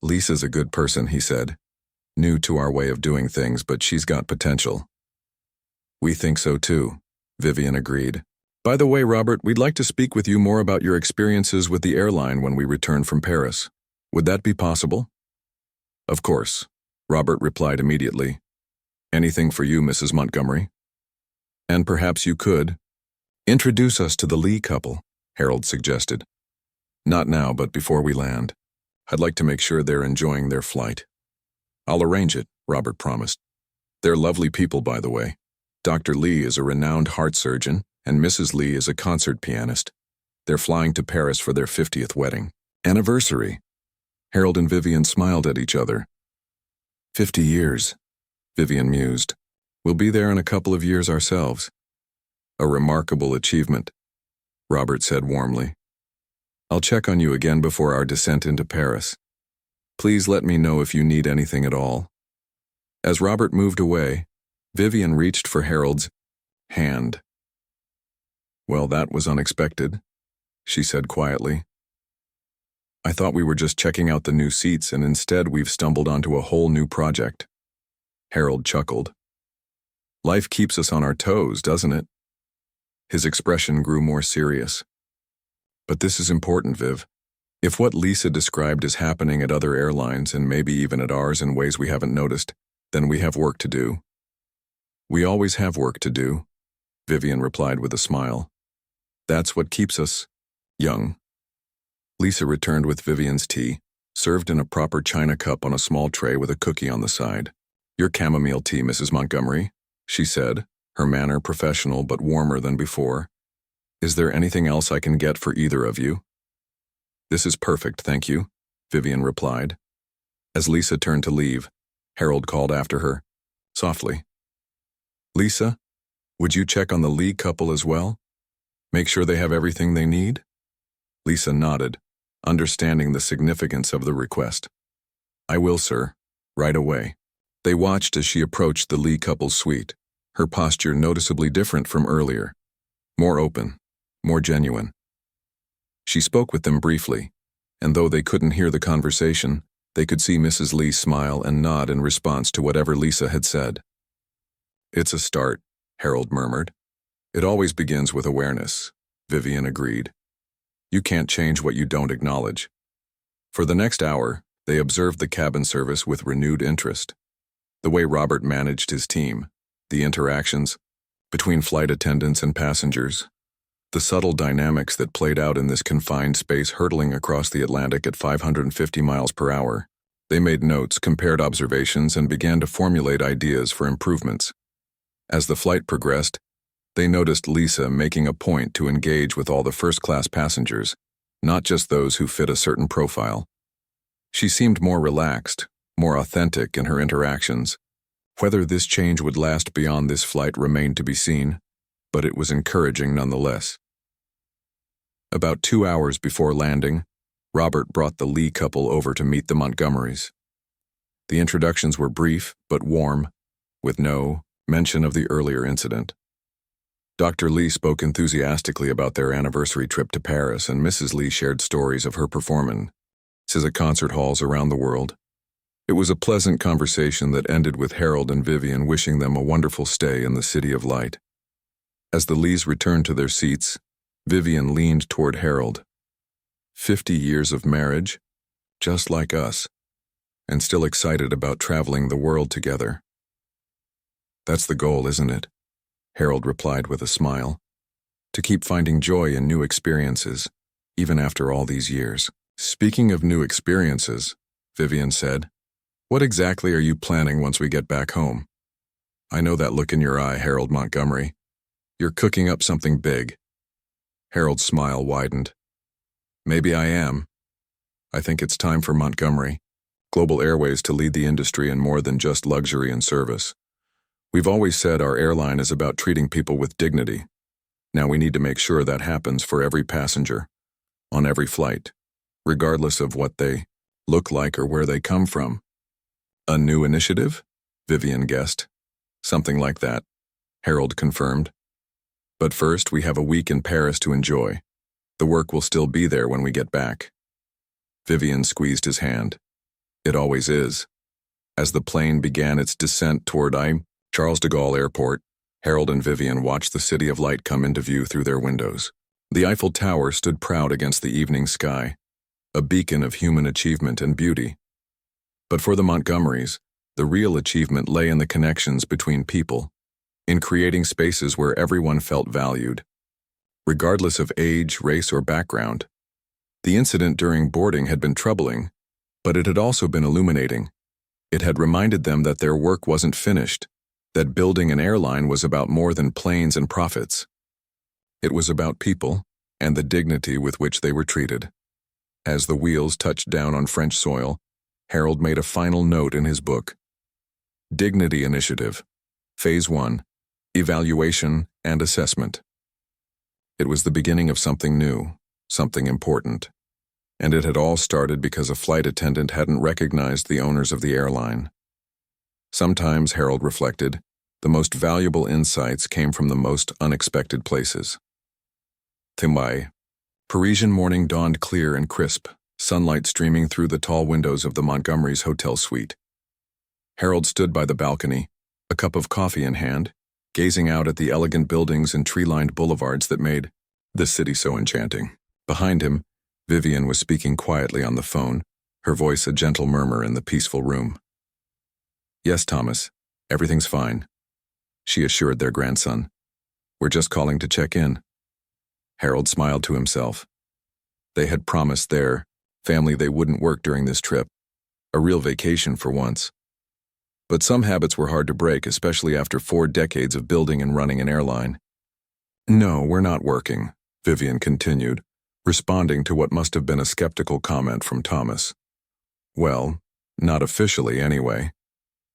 Lisa's a good person, he said. New to our way of doing things, but she's got potential. We think so too, Vivian agreed. By the way, Robert, we'd like to speak with you more about your experiences with the airline when we return from Paris. Would that be possible? Of course, Robert replied immediately. Anything for you, Mrs. Montgomery. And perhaps you could introduce us to the Lee couple, Harold suggested. Not now, but before we land. I'd like to make sure they're enjoying their flight. I'll arrange it, Robert promised. They're lovely people, by the way. Dr. Lee is a renowned heart surgeon, and Mrs. Lee is a concert pianist. They're flying to Paris for their 50th wedding anniversary. Harold and Vivian smiled at each other. 50 years, Vivian mused. We'll be there in a couple of years ourselves. A remarkable achievement, Robert said warmly. I'll check on you again before our descent into Paris. Please let me know if you need anything at all. As Robert moved away, Vivian reached for Harold's hand. Well, that was unexpected, she said quietly. I thought we were just checking out the new seats, and instead we've stumbled onto a whole new project. Harold chuckled. Life keeps us on our toes, doesn't it? His expression grew more serious. But this is important, Viv. If what Lisa described is happening at other airlines, and maybe even at ours in ways we haven't noticed, then we have work to do. We always have work to do, Vivian replied with a smile. That's what keeps us young. Lisa returned with Vivian's tea, served in a proper china cup on a small tray with a cookie on the side. Your chamomile tea, Mrs. Montgomery, she said, her manner professional but warmer than before. Is there anything else I can get for either of you? This is perfect, thank you, Vivian replied. As Lisa turned to leave, Harold called after her, softly. Lisa, would you check on the Lee couple as well? Make sure they have everything they need? Lisa nodded, understanding the significance of the request. I will, sir, right away. They watched as she approached the Lee couple's suite, her posture noticeably different from earlier, more open, more genuine. She spoke with them briefly, and though they couldn't hear the conversation, they could see Mrs. Lee smile and nod in response to whatever Lisa had said. It's a start, Harold murmured. It always begins with awareness, Vivian agreed. You can't change what you don't acknowledge. For the next hour, they observed the cabin service with renewed interest. The way Robert managed his team, the interactions between flight attendants and passengers, the subtle dynamics that played out in this confined space hurtling across the Atlantic at 550 miles per hour. They made notes, compared observations, and began to formulate ideas for improvements. As the flight progressed, they noticed Lisa making a point to engage with all the first-class passengers, not just those who fit a certain profile. She seemed more relaxed, more authentic in her interactions. Whether this change would last beyond this flight remained to be seen, but it was encouraging nonetheless. About 2 hours before landing, Robert brought the Lee couple over to meet the Montgomerys. The introductions were brief but warm, with no mention of the earlier incident. Dr. Lee spoke enthusiastically about their anniversary trip to Paris, and Mrs. Lee shared stories of her performances at concert halls around the world. It was a pleasant conversation that ended with Harold and Vivian wishing them a wonderful stay in the City of Light. As the Lees returned to their seats, Vivian leaned toward Harold. 50 years of marriage, just like us, and still excited about traveling the world together. That's the goal, isn't it? Harold replied with a smile. To keep finding joy in new experiences, even after all these years. Speaking of new experiences, Vivian said, what exactly are you planning once we get back home? I know that look in your eye, Harold Montgomery. You're cooking up something big. Harold's smile widened. Maybe I am. I think it's time for Montgomery, Global Airways, to lead the industry in more than just luxury and service. We've always said our airline is about treating people with dignity. Now we need to make sure that happens for every passenger, on every flight, regardless of what they look like or where they come from. A new initiative? Vivian guessed. Something like that, Harold confirmed. But first, we have a week in Paris to enjoy. The work will still be there when we get back. Vivian squeezed his hand. It always is. As the plane began its descent toward Charles de Gaulle Airport, Harold and Vivian watched the city of light come into view through their windows. The Eiffel Tower stood proud against the evening sky, a beacon of human achievement and beauty. But for the Montgomerys, the real achievement lay in the connections between people, in creating spaces where everyone felt valued, regardless of age, race, or background. The incident during boarding had been troubling, but it had also been illuminating. It had reminded them that their work wasn't finished, that building an airline was about more than planes and profits. It was about people and the dignity with which they were treated. As the wheels touched down on French soil, Harold made a final note in his book. Dignity Initiative, Phase 1, Evaluation and Assessment. It was the beginning of something new, something important. And it had all started because a flight attendant hadn't recognized the owners of the airline. Sometimes, Harold reflected, the most valuable insights came from the most unexpected places. Timbai. Parisian morning dawned clear and crisp, sunlight streaming through the tall windows of the Montgomerys' hotel suite. Harold stood by the balcony, a cup of coffee in hand, gazing out at the elegant buildings and tree-lined boulevards that made the city so enchanting. Behind him, Vivian was speaking quietly on the phone, her voice a gentle murmur in the peaceful room. Yes, Thomas, everything's fine, she assured their grandson. We're just calling to check in. Harold smiled to himself. They had promised their family they wouldn't work during this trip, a real vacation for once. But some habits were hard to break, especially after 4 decades of building and running an airline. No, we're not working, Vivian continued, responding to what must have been a skeptical comment from Thomas. Well, not officially anyway.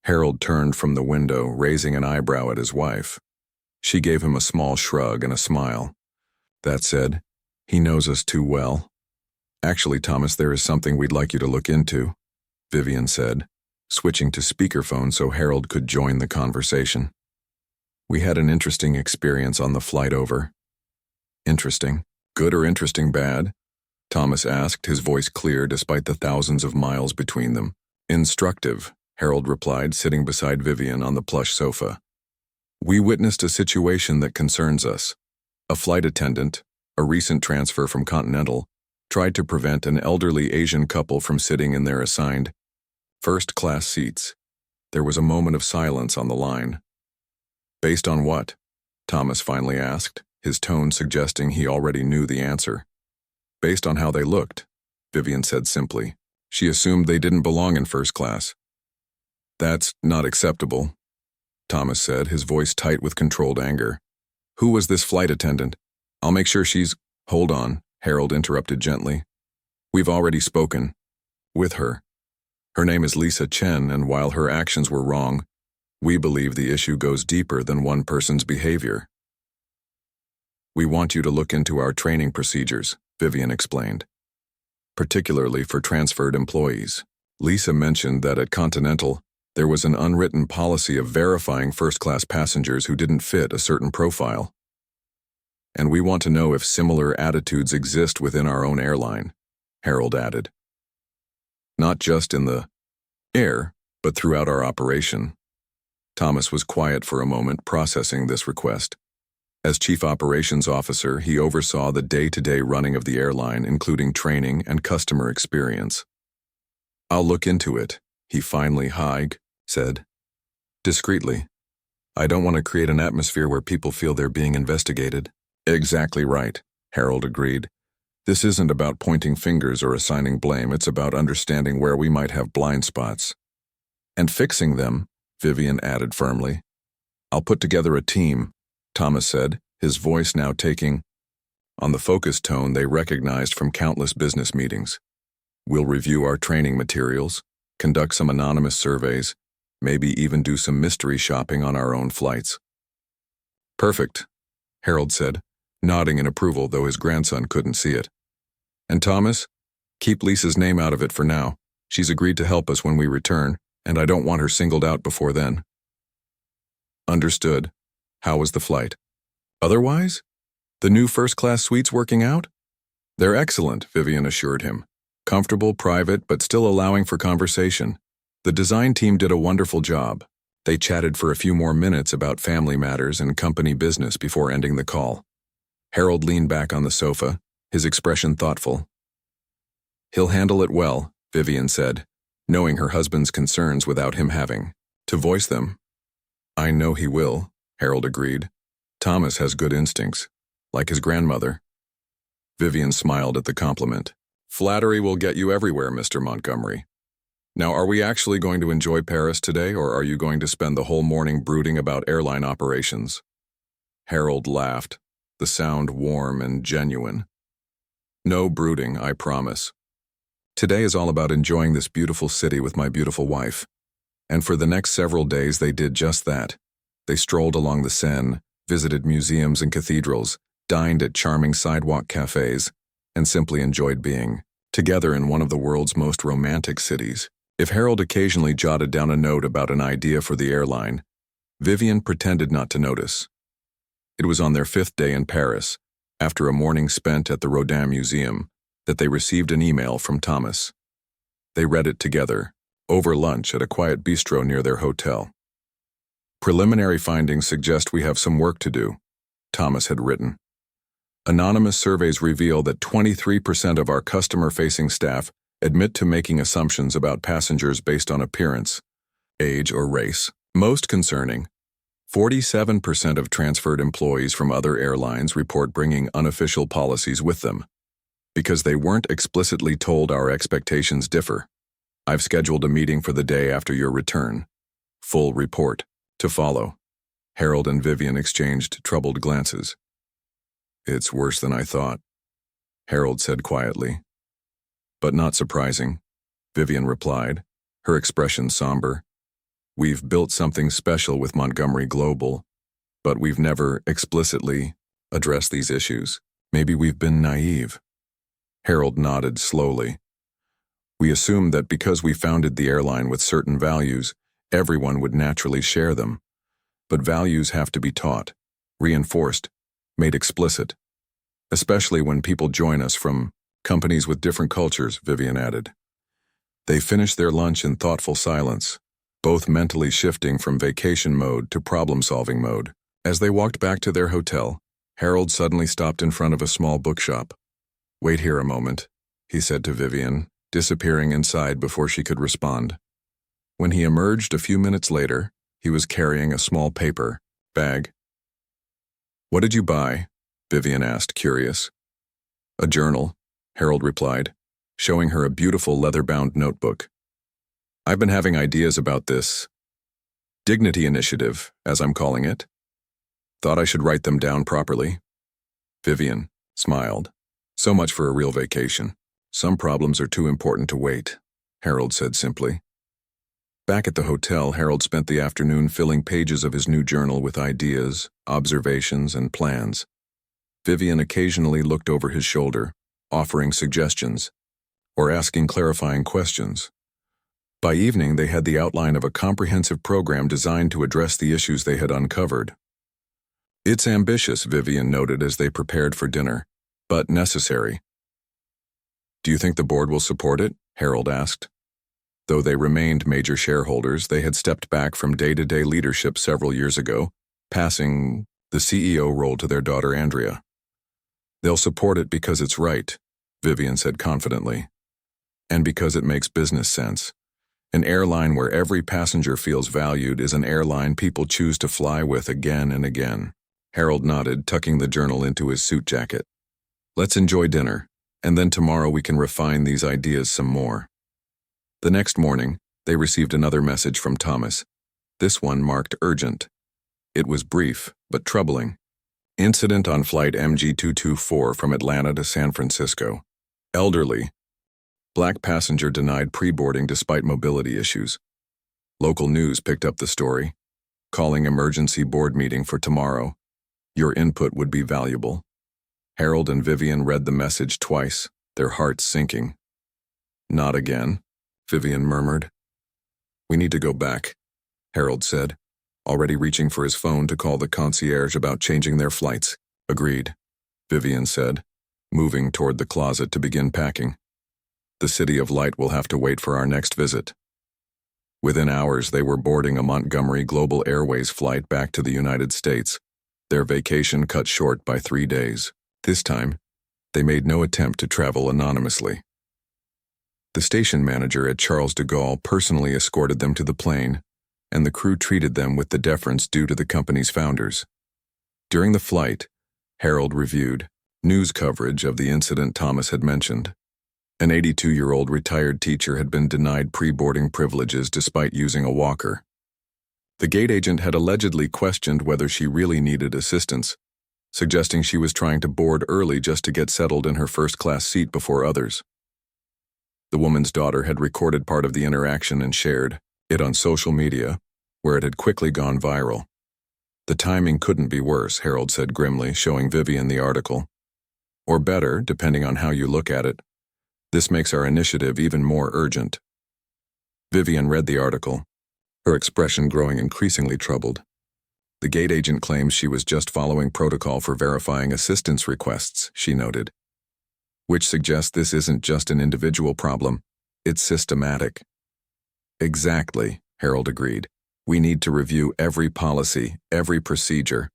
Harold turned from the window, raising an eyebrow at his wife. She gave him a small shrug and a smile. That said, he knows us too well. Actually, Thomas, there is something we'd like you to look into, Vivian said, switching to speakerphone so Harold could join the conversation. We had an interesting experience on the flight over. Interesting? Good or interesting bad? Thomas asked, his voice clear despite the thousands of miles between them. Instructive, Harold replied, sitting beside Vivian on the plush sofa. We witnessed a situation that concerns us. A flight attendant, a recent transfer from Continental, tried to prevent an elderly Asian couple from sitting in their assigned first-class seats. There was a moment of silence on the line. Based on what? Thomas finally asked, his tone suggesting he already knew the answer. Based on how they looked, Vivian said simply. She assumed they didn't belong in first class. That's not acceptable, Thomas said, his voice tight with controlled anger. Who was this flight attendant? I'll make sure she's— Hold on, Harold interrupted gently. We've already spoken with her. Her name is Lisa Chen, and while her actions were wrong, we believe the issue goes deeper than one person's behavior. We want you to look into our training procedures, Vivian explained, particularly for transferred employees. Lisa mentioned that at Continental, there was an unwritten policy of verifying first-class passengers who didn't fit a certain profile. And we want to know if similar attitudes exist within our own airline, Harold added. Not just in the air, but throughout our operation. Thomas was quiet for a moment, processing this request. As Chief Operations Officer, he oversaw the day-to-day running of the airline, including training and customer experience. I'll look into it, he finally said. Discreetly. I don't want to create an atmosphere where people feel they're being investigated. Exactly right, Harold agreed. This isn't about pointing fingers or assigning blame, it's about understanding where we might have blind spots. And fixing them, Vivian added firmly. I'll put together a team, Thomas said, his voice now taking on the focused tone they recognized from countless business meetings. We'll review our training materials, conduct some anonymous surveys, maybe even do some mystery shopping on our own flights. Perfect, Harold said, nodding in approval, though his grandson couldn't see it. And Thomas, keep Lisa's name out of it for now. She's agreed to help us when we return, and I don't want her singled out before then. Understood. How was the flight? Otherwise? The new first-class suites working out? They're excellent, Vivian assured him. Comfortable, private, but still allowing for conversation. The design team did a wonderful job. They chatted for a few more minutes about family matters and company business before ending the call. Harold leaned back on the sofa, his expression thoughtful. "He'll handle it well," Vivian said, knowing her husband's concerns without him having to voice them. "I know he will," Harold agreed. "Thomas has good instincts, like his grandmother." Vivian smiled at the compliment. "Flattery will get you everywhere, Mr. Montgomery. Now, are we actually going to enjoy Paris today, or are you going to spend the whole morning brooding about airline operations?" Harold laughed, the sound warm and genuine. "No brooding, I promise. Today is all about enjoying this beautiful city with my beautiful wife." And for the next several days they did just that. They strolled along the Seine, visited museums and cathedrals, dined at charming sidewalk cafes, and simply enjoyed being together in one of the world's most romantic cities. If Harold occasionally jotted down a note about an idea for the airline, Vivian pretended not to notice. It was on their 5th day in Paris, after a morning spent at the Rodin Museum, that they received an email from Thomas. They read it together, over lunch at a quiet bistro near their hotel. "Preliminary findings suggest we have some work to do," Thomas had written. "Anonymous surveys reveal that 23% of our customer-facing staff admit to making assumptions about passengers based on appearance, age, or race. Most concerning, 47% of transferred employees from other airlines report bringing unofficial policies with them. Because they weren't explicitly told our expectations differ. I've scheduled a meeting for the day after your return. Full report to follow." Harold and Vivian exchanged troubled glances. "It's worse than I thought," Harold said quietly. "But not surprising," Vivian replied, her expression somber. "We've built something special with Montgomery Global, but we've never explicitly addressed these issues. Maybe we've been naive." Harold nodded slowly. "We assumed that because we founded the airline with certain values, everyone would naturally share them. But values have to be taught, reinforced, made explicit. Especially when people join us from companies with different cultures," Vivian added. They finished their lunch in thoughtful silence, both mentally shifting from vacation mode to problem-solving mode. As they walked back to their hotel, Harold suddenly stopped in front of a small bookshop. "Wait here a moment," he said to Vivian, disappearing inside before she could respond. When he emerged a few minutes later, he was carrying a small paper bag. "What did you buy?" Vivian asked, curious. "A journal," Harold replied, showing her a beautiful leather-bound notebook. "I've been having ideas about this dignity initiative, as I'm calling it. Thought I should write them down properly." Vivian smiled. "So much for a real vacation. Some problems are too important to wait," Harold said simply. Back at the hotel, Harold spent the afternoon filling pages of his new journal with ideas, observations, and plans. Vivian occasionally looked over his shoulder, offering suggestions, or asking clarifying questions. By evening, they had the outline of a comprehensive program designed to address the issues they had uncovered. "It's ambitious," Vivian noted as they prepared for dinner, "but necessary." "Do you think the board will support it?" Harold asked. Though they remained major shareholders, they had stepped back from day-to-day leadership several years ago, passing the CEO role to their daughter Andrea. "They'll support it because it's right," Vivian said confidently. "And because it makes business sense. An airline where every passenger feels valued is an airline people choose to fly with again and again." Harold nodded, tucking the journal into his suit jacket. "Let's enjoy dinner, and then tomorrow we can refine these ideas some more." The next morning, they received another message from Thomas. This one marked urgent. It was brief, but troubling. "Incident on flight MG224 from Atlanta to San Francisco. Elderly. Black passenger denied pre-boarding despite mobility issues." Local news picked up the story, calling emergency board meeting for tomorrow. Your input would be valuable. Harold and Vivian read the message twice, their hearts sinking. "Not again," Vivian murmured. "We need to go back," Harold said, already reaching for his phone to call the concierge about changing their flights. "Agreed," Vivian said, moving toward the closet to begin packing. "The City of Light will have to wait for our next visit." Within hours, they were boarding a Montgomery Global Airways flight back to the United States, their vacation cut short by 3 days. This time, they made no attempt to travel anonymously. The station manager at Charles de Gaulle personally escorted them to the plane, and the crew treated them with the deference due to the company's founders. During the flight, Harold reviewed news coverage of the incident Thomas had mentioned. An 82-year-old retired teacher had been denied pre-boarding privileges despite using a walker. The gate agent had allegedly questioned whether she really needed assistance, suggesting she was trying to board early just to get settled in her first-class seat before others. The woman's daughter had recorded part of the interaction and shared it on social media, where it had quickly gone viral. The timing couldn't be worse, Harold said grimly, showing Vivian the article. Or better, depending on how you look at it. This makes our initiative even more urgent. Vivian read the article, her expression growing increasingly troubled. The gate agent claims she was just following protocol for verifying assistance requests, she noted. Which suggests this isn't just an individual problem, it's systematic. Exactly, Harold agreed. We need to review every policy, every procedure,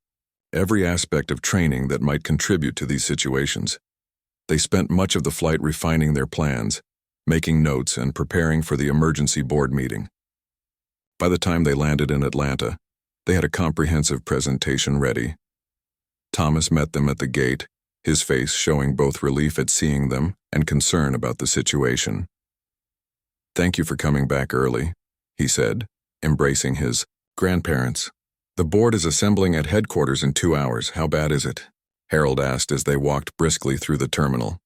every aspect of training that might contribute to these situations. They spent much of the flight refining their plans, making notes and preparing for the emergency board meeting. By the time they landed in Atlanta, they had a comprehensive presentation ready. Thomas met them at the gate, his face showing both relief at seeing them and concern about the situation. "Thank you for coming back early," he said, embracing his grandparents. "The board is assembling at headquarters in 2 hours. How bad is it?" Harold asked as they walked briskly through the terminal.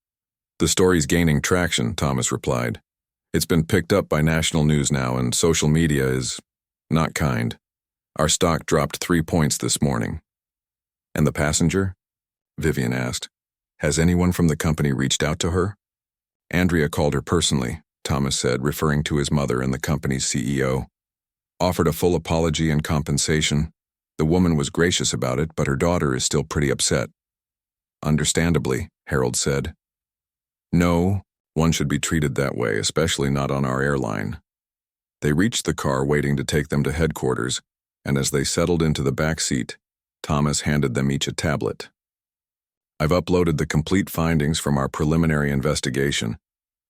"The story's gaining traction," Thomas replied. "It's been picked up by national news now, and social media is not kind. Our stock dropped 3 points this morning." "And the passenger?" Vivian asked. "Has anyone from the company reached out to her?" "Andrea called her personally," Thomas said, referring to his mother and the company's CEO. "Offered a full apology and compensation. The woman was gracious about it, but her daughter is still pretty upset." "Understandably," Harold said. "No, one should be treated that way, especially not on our airline." They reached the car waiting to take them to headquarters, and as they settled into the back seat, Thomas handed them each a tablet. "I've uploaded the complete findings from our preliminary investigation,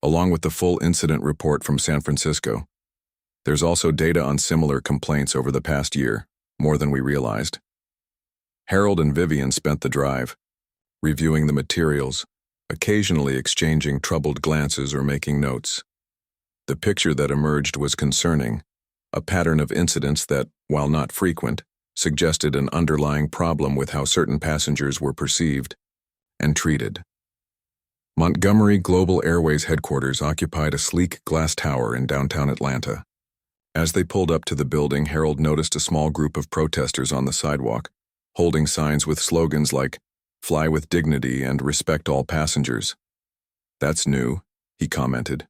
along with the full incident report from San Francisco. There's also data on similar complaints over the past year, more than we realized." Harold and Vivian spent the drive, reviewing the materials, occasionally exchanging troubled glances or making notes. The picture that emerged was concerning, a pattern of incidents that, while not frequent, suggested an underlying problem with how certain passengers were perceived and treated. Montgomery Global Airways headquarters occupied a sleek glass tower in downtown Atlanta. As they pulled up to the building, Harold noticed a small group of protesters on the sidewalk, holding signs with slogans like "Fly with dignity" and "Respect all passengers." "That's new," he commented.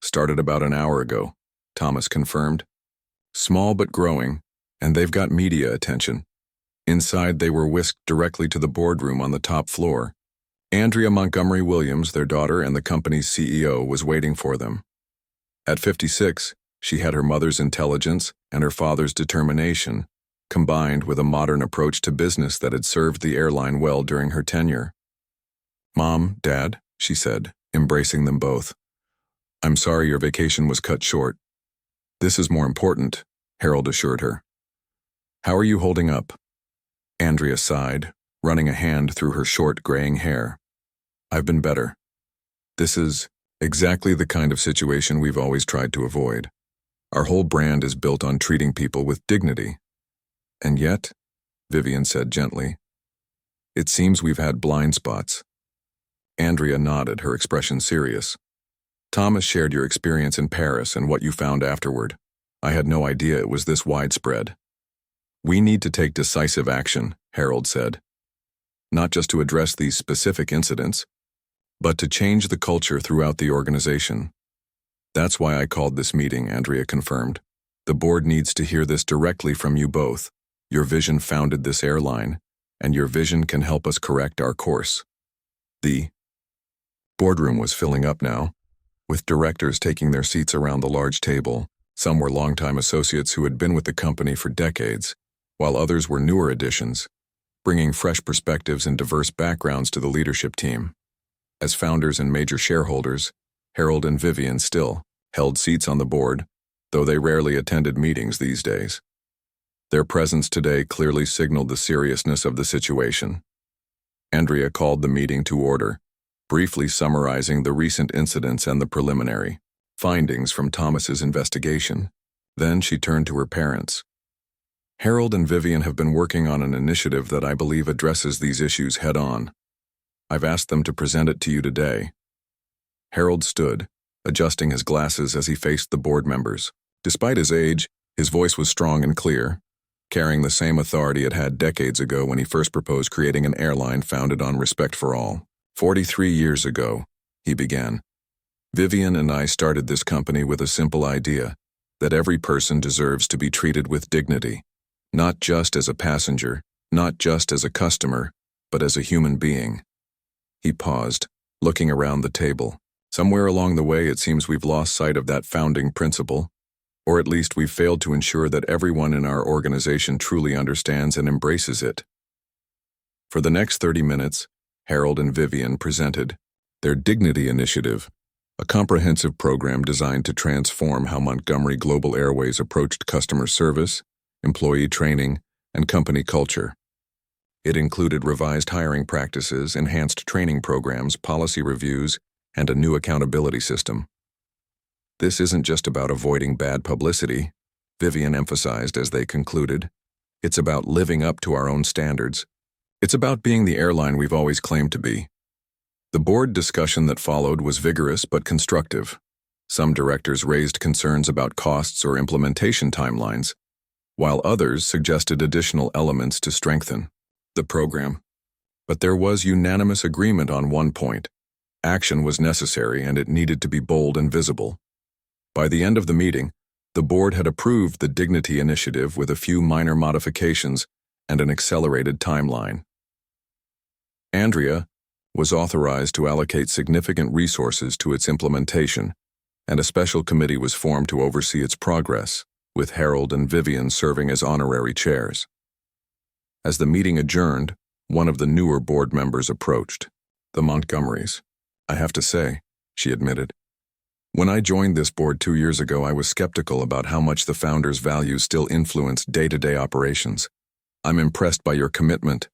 "Started about an hour ago," Thomas confirmed. "Small but growing, and they've got media attention." Inside, they were whisked directly to the boardroom on the top floor. Andrea Montgomery Williams, their daughter and the company's CEO, was waiting for them. At 56, she had her mother's intelligence and her father's determination, combined with a modern approach to business that had served the airline well during her tenure. "Mom, Dad," she said, embracing them both. "I'm sorry your vacation was cut short." "This is more important," Harold assured her. "How are you holding up?" Andrea sighed, running a hand through her short, graying hair. "I've been better. This is exactly the kind of situation we've always tried to avoid. Our whole brand is built on treating people with dignity. And yet," Vivian said gently, "it seems we've had blind spots." Andrea nodded, her expression serious. "Thomas shared your experience in Paris and what you found afterward. I had no idea it was this widespread." "We need to take decisive action," Harold said. "Not just to address these specific incidents, but to change the culture throughout the organization." "That's why I called this meeting," Andrea confirmed. "The board needs to hear this directly from you both. Your vision founded this airline, and your vision can help us correct our course." The boardroom was filling up now, with directors taking their seats around the large table, Some were longtime associates who had been with the company for decades, while others were newer additions, bringing fresh perspectives and diverse backgrounds to the leadership team. As founders and major shareholders, Harold and Vivian still held seats on the board, though they rarely attended meetings these days. Their presence today clearly signaled the seriousness of the situation. Andrea called the meeting to order, briefly summarizing the recent incidents and the preliminary findings from Thomas's investigation. Then she turned to her parents. Harold and Vivian have been working on an initiative that I believe addresses these issues head-on. I've asked them to present it to you today. Harold stood, adjusting his glasses as he faced the board members. Despite his age, his voice was strong and clear, carrying the same authority it had decades ago when he first proposed creating an airline founded on respect for all. 43 years ago, he began. Vivian and I started this company with a simple idea, that every person deserves to be treated with dignity, not just as a passenger, not just as a customer, but as a human being. He paused, looking around the table. Somewhere along the way, it seems we've lost sight of that founding principle, or at least we've failed to ensure that everyone in our organization truly understands and embraces it. For the next 30 minutes, Harold and Vivian presented their Dignity Initiative, a comprehensive program designed to transform how Montgomery Global Airways approached customer service, employee training, and company culture. It included revised hiring practices, enhanced training programs, policy reviews, and a new accountability system. This isn't just about avoiding bad publicity, Vivian emphasized as they concluded. It's about living up to our own standards. It's about being the airline we've always claimed to be. The board discussion that followed was vigorous but constructive. Some directors raised concerns about costs or implementation timelines, while others suggested additional elements to strengthen the program. But there was unanimous agreement on one point. Action was necessary and it needed to be bold and visible. By the end of the meeting, the board had approved the Dignity Initiative with a few minor modifications and an accelerated timeline. Andrea was authorized to allocate significant resources to its implementation, and a special committee was formed to oversee its progress, with Harold and Vivian serving as honorary chairs. As the meeting adjourned, one of the newer board members approached. The Montgomerys. I have to say, she admitted. When I joined this board 2 years ago, I was skeptical about how much the founders' values still influenced day-to-day operations. I'm impressed by your commitment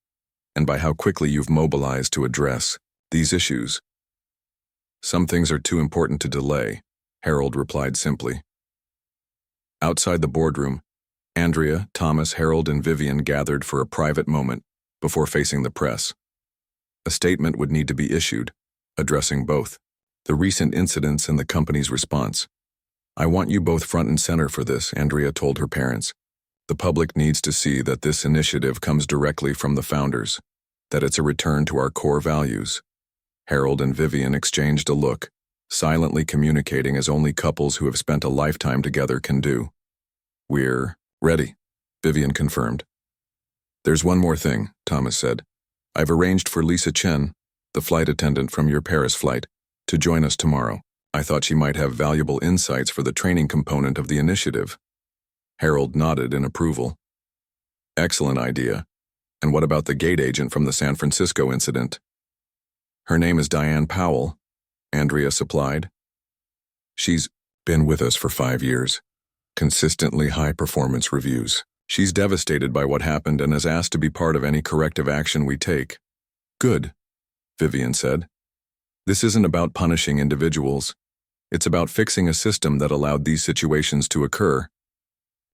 and by how quickly you've mobilized to address these issues. Some things are too important to delay, Harold replied simply. Outside the boardroom, Andrea, Thomas, Harold, and Vivian gathered for a private moment before facing the press. A statement would need to be issued, addressing both the recent incidents and the company's response. I want you both front and center for this, Andrea told her parents. The public needs to see that this initiative comes directly from the founders, that it's a return to our core values. Harold and Vivian exchanged a look, silently communicating as only couples who have spent a lifetime together can do. We're ready, Vivian confirmed. There's one more thing, Thomas said. I've arranged for Lisa Chen, the flight attendant from your Paris flight, to join us tomorrow. I thought she might have valuable insights for the training component of the initiative. Harold nodded in approval. Excellent idea. And what about the gate agent from the San Francisco incident? Her name is Diane Powell, Andrea supplied. She's been with us for 5 years. Consistently high performance reviews. She's devastated by what happened and has asked to be part of any corrective action we take. Good, Vivian said. This isn't about punishing individuals. It's about fixing a system that allowed these situations to occur.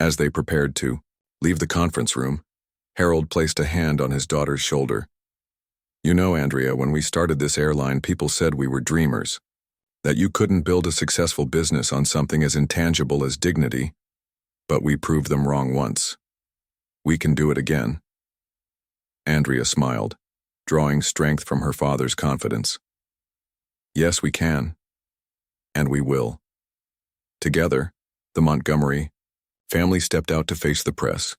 As they prepared to leave the conference room, Harold placed a hand on his daughter's shoulder. You know, Andrea, when we started this airline, people said we were dreamers, that you couldn't build a successful business on something as intangible as dignity, but we proved them wrong once. We can do it again. Andrea smiled, drawing strength from her father's confidence. Yes, we can. And we will. Together, the Montgomery family stepped out to face the press,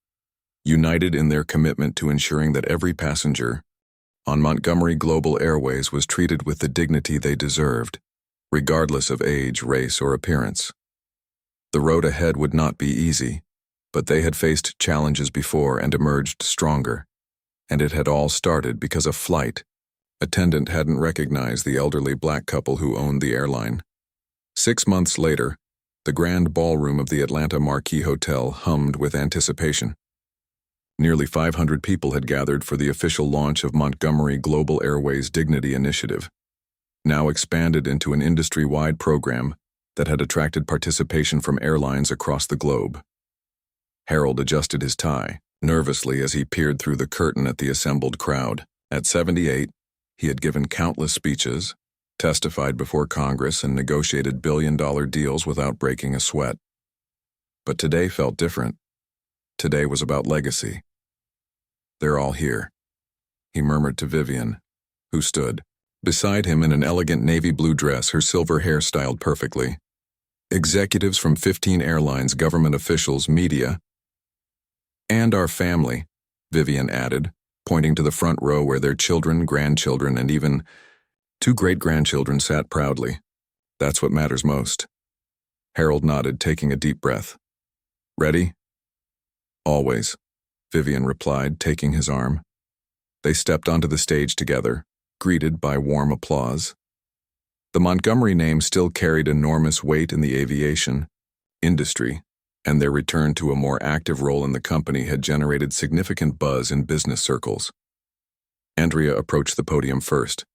united in their commitment to ensuring that every passenger on Montgomery Global Airways was treated with the dignity they deserved, regardless of age, race, or appearance. The road ahead would not be easy, but they had faced challenges before and emerged stronger. And it had all started because a flight attendant hadn't recognized the elderly black couple who owned the airline. 6 months later, the grand ballroom of the Atlanta Marquis Hotel hummed with anticipation. Nearly 500 people had gathered for the official launch of Montgomery Global Airways Dignity Initiative, now expanded into an industry-wide program that had attracted participation from airlines across the globe. Harold adjusted his tie nervously as he peered through the curtain at the assembled crowd. At 78, he had given countless speeches, testified before Congress, and negotiated billion-dollar deals without breaking a sweat. But today felt different. Today was about legacy. "They're all here," he murmured to Vivian, who stood beside him in an elegant navy blue dress, her silver hair styled perfectly. "Executives from 15 airlines, government officials, media, and our family," Vivian added, pointing to the front row where their children, grandchildren, and even 2 great-grandchildren sat proudly. "That's what matters most." Harold nodded, taking a deep breath. "Ready?" "Always," Vivian replied, taking his arm. They stepped onto the stage together, greeted by warm applause. The Montgomery name still carried enormous weight in the aviation industry, and their return to a more active role in the company had generated significant buzz in business circles. Andrea approached the podium first.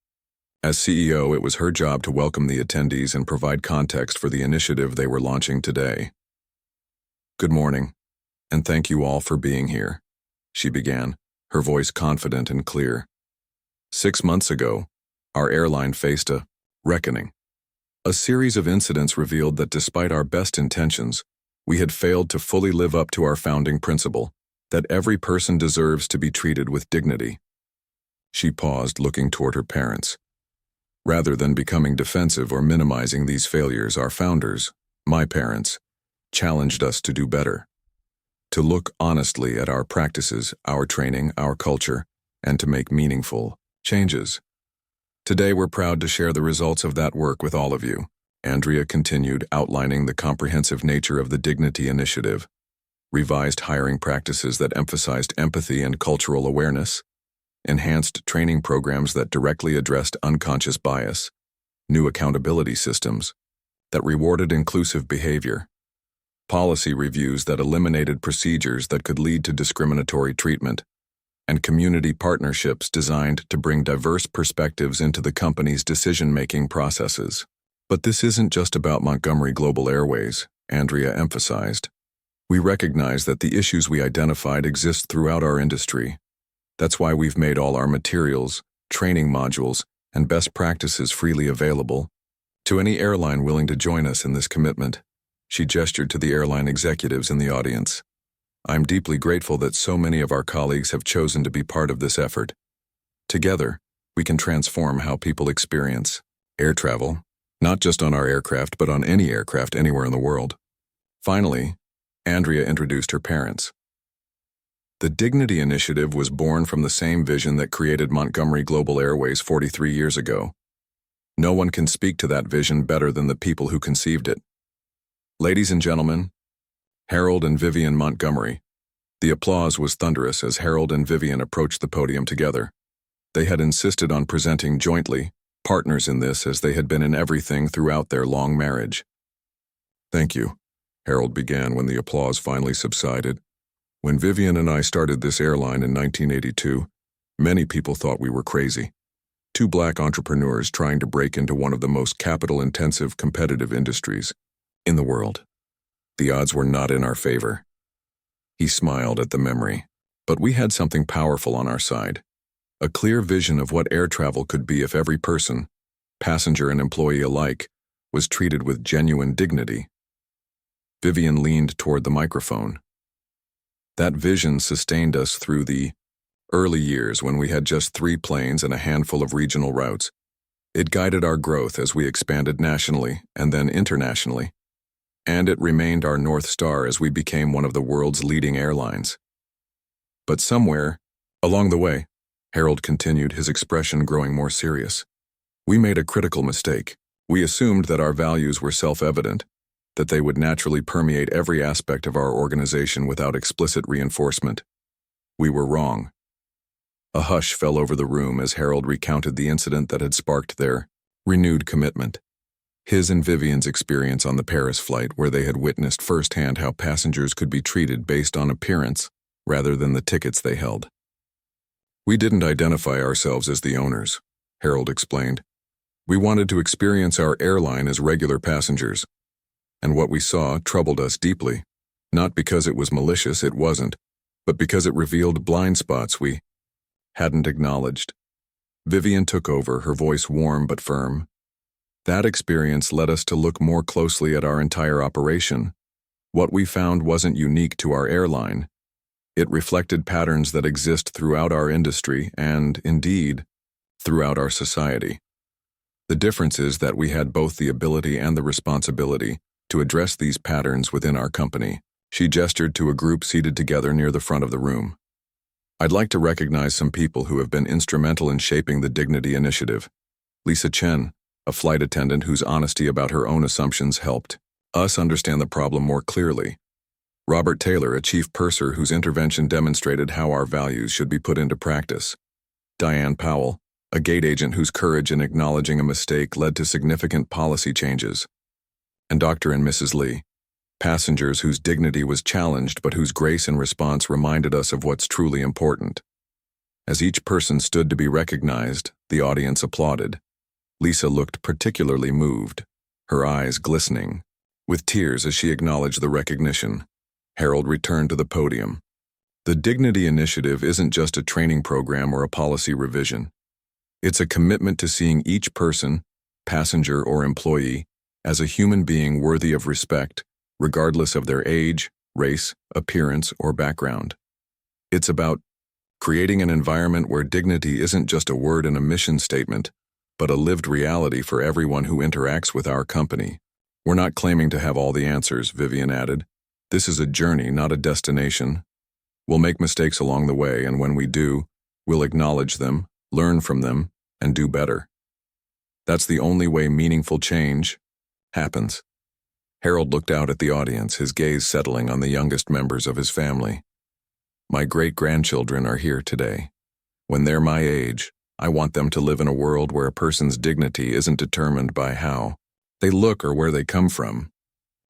As CEO, it was her job to welcome the attendees and provide context for the initiative they were launching today. "Good morning, and thank you all for being here," she began, her voice confident and clear. 6 months ago, our airline faced a reckoning. A series of incidents revealed that despite our best intentions, we had failed to fully live up to our founding principle, that every person deserves to be treated with dignity. She paused, looking toward her parents. Rather than becoming defensive or minimizing these failures, our founders, my parents, challenged us to do better. To look honestly at our practices, our training, our culture, and to make meaningful changes. Today we're proud to share the results of that work with all of you. Andrea continued, outlining the comprehensive nature of the Dignity Initiative, revised hiring practices that emphasized empathy and cultural awareness, enhanced training programs that directly addressed unconscious bias, new accountability systems that rewarded inclusive behavior, policy reviews that eliminated procedures that could lead to discriminatory treatment, and community partnerships designed to bring diverse perspectives into the company's decision-making processes. But this isn't just about Montgomery Global Airways, Andrea emphasized. We recognize that the issues we identified exist throughout our industry. That's why we've made all our materials, training modules, and best practices freely available to any airline willing to join us in this commitment. She gestured to the airline executives in the audience. "I'm deeply grateful that so many of our colleagues have chosen to be part of this effort. Together, we can transform how people experience air travel, not just on our aircraft, but on any aircraft anywhere in the world." Finally, Andrea introduced her parents. The Dignity Initiative was born from the same vision that created Montgomery Global Airways 43 years ago. No one can speak to that vision better than the people who conceived it. Ladies and gentlemen, Harold and Vivian Montgomery. The applause was thunderous as Harold and Vivian approached the podium together. They had insisted on presenting jointly, partners in this as they had been in everything throughout their long marriage. "Thank you," Harold began when the applause finally subsided. "When Vivian and I started this airline in 1982, many people thought we were crazy. 2 black entrepreneurs trying to break into one of the most capital-intensive competitive industries in the world. The odds were not in our favor." He smiled at the memory. But we had something powerful on our side. A clear vision of what air travel could be if every person, passenger and employee alike, was treated with genuine dignity. Vivian leaned toward the microphone. That vision sustained us through the early years when we had just 3 planes and a handful of regional routes. It guided our growth as we expanded nationally and then internationally. And it remained our North Star as we became one of the world's leading airlines. But somewhere along the way, Harold continued, his expression growing more serious, we made a critical mistake. We assumed that our values were self-evident, that they would naturally permeate every aspect of our organization without explicit reinforcement. We were wrong. A hush fell over the room as Harold recounted the incident that had sparked their renewed commitment. His and Vivian's experience on the Paris flight, where they had witnessed firsthand how passengers could be treated based on appearance rather than the tickets they held. "We didn't identify ourselves as the owners," Harold explained. "We wanted to experience our airline as regular passengers. And what we saw troubled us deeply. Not because it was malicious, it wasn't, but because it revealed blind spots we hadn't acknowledged." Vivian took over, her voice warm but firm. "That experience led us to look more closely at our entire operation. What we found wasn't unique to our airline. It reflected patterns that exist throughout our industry and, indeed, throughout our society. The difference is that we had both the ability and the responsibility to address these patterns within our company." She gestured to a group seated together near the front of the room. "I'd like to recognize some people who have been instrumental in shaping the Dignity Initiative. Lisa Chen, a flight attendant whose honesty about her own assumptions helped us understand the problem more clearly. Robert Taylor, a chief purser whose intervention demonstrated how our values should be put into practice. Diane Powell, a gate agent whose courage in acknowledging a mistake led to significant policy changes. And Dr. and Mrs. Lee, passengers whose dignity was challenged but whose grace and response reminded us of what's truly important." As each person stood to be recognized, the audience applauded. Lisa looked particularly moved, her eyes glistening with tears as she acknowledged the recognition. Harold returned to the podium. "The Dignity Initiative isn't just a training program or a policy revision. It's a commitment to seeing each person, passenger or employee, as a human being worthy of respect, regardless of their age, race, appearance, or background. It's about creating an environment where dignity isn't just a word in a mission statement, but a lived reality for everyone who interacts with our company. We're not claiming to have all the answers," Vivian added. "This is a journey, not a destination. We'll make mistakes along the way, and when we do, we'll acknowledge them, learn from them, and do better. That's the only way meaningful change happens." Harold looked out at the audience, his gaze settling on the youngest members of his family. "My great-grandchildren are here today. When they're my age, I want them to live in a world where a person's dignity isn't determined by how they look or where they come from.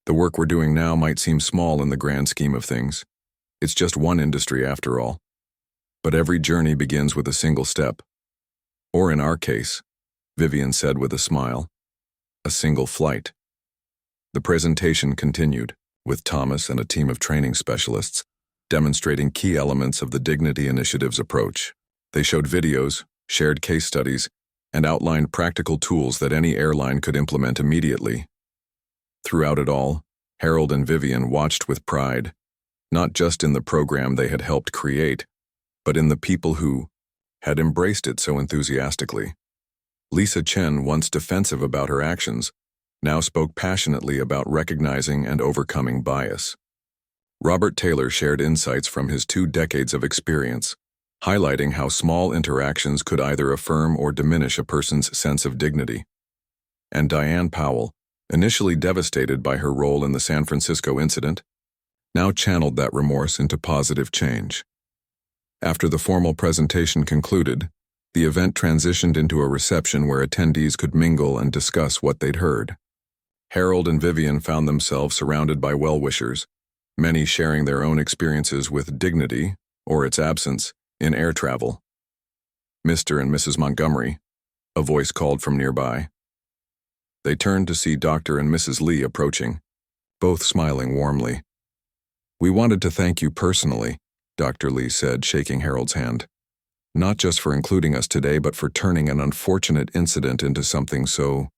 The work we're doing now might seem small in the grand scheme of things. It's just one industry after all. But every journey begins with a single step. Or in our case," Vivian said with a smile, "a single flight." The presentation continued, with Thomas and a team of training specialists demonstrating key elements of the Dignity Initiative's approach. They showed videos, shared case studies, and outlined practical tools that any airline could implement immediately. Throughout it all, Harold and Vivian watched with pride, not just in the program they had helped create, but in the people who had embraced it so enthusiastically. Lisa Chen, once defensive about her actions, now spoke passionately about recognizing and overcoming bias. Robert Taylor shared insights from his 2 decades of experience, highlighting how small interactions could either affirm or diminish a person's sense of dignity. And Diane Powell, initially devastated by her role in the San Francisco incident, now channeled that remorse into positive change. After the formal presentation concluded, the event transitioned into a reception where attendees could mingle and discuss what they'd heard. Harold and Vivian found themselves surrounded by well-wishers, many sharing their own experiences with dignity, or its absence, in air travel. "Mr. and Mrs. Montgomery," a voice called from nearby. They turned to see Dr. and Mrs. Lee approaching, both smiling warmly. "We wanted to thank you personally," Dr. Lee said, shaking Harold's hand. "Not just for including us today, but for turning an unfortunate incident into something so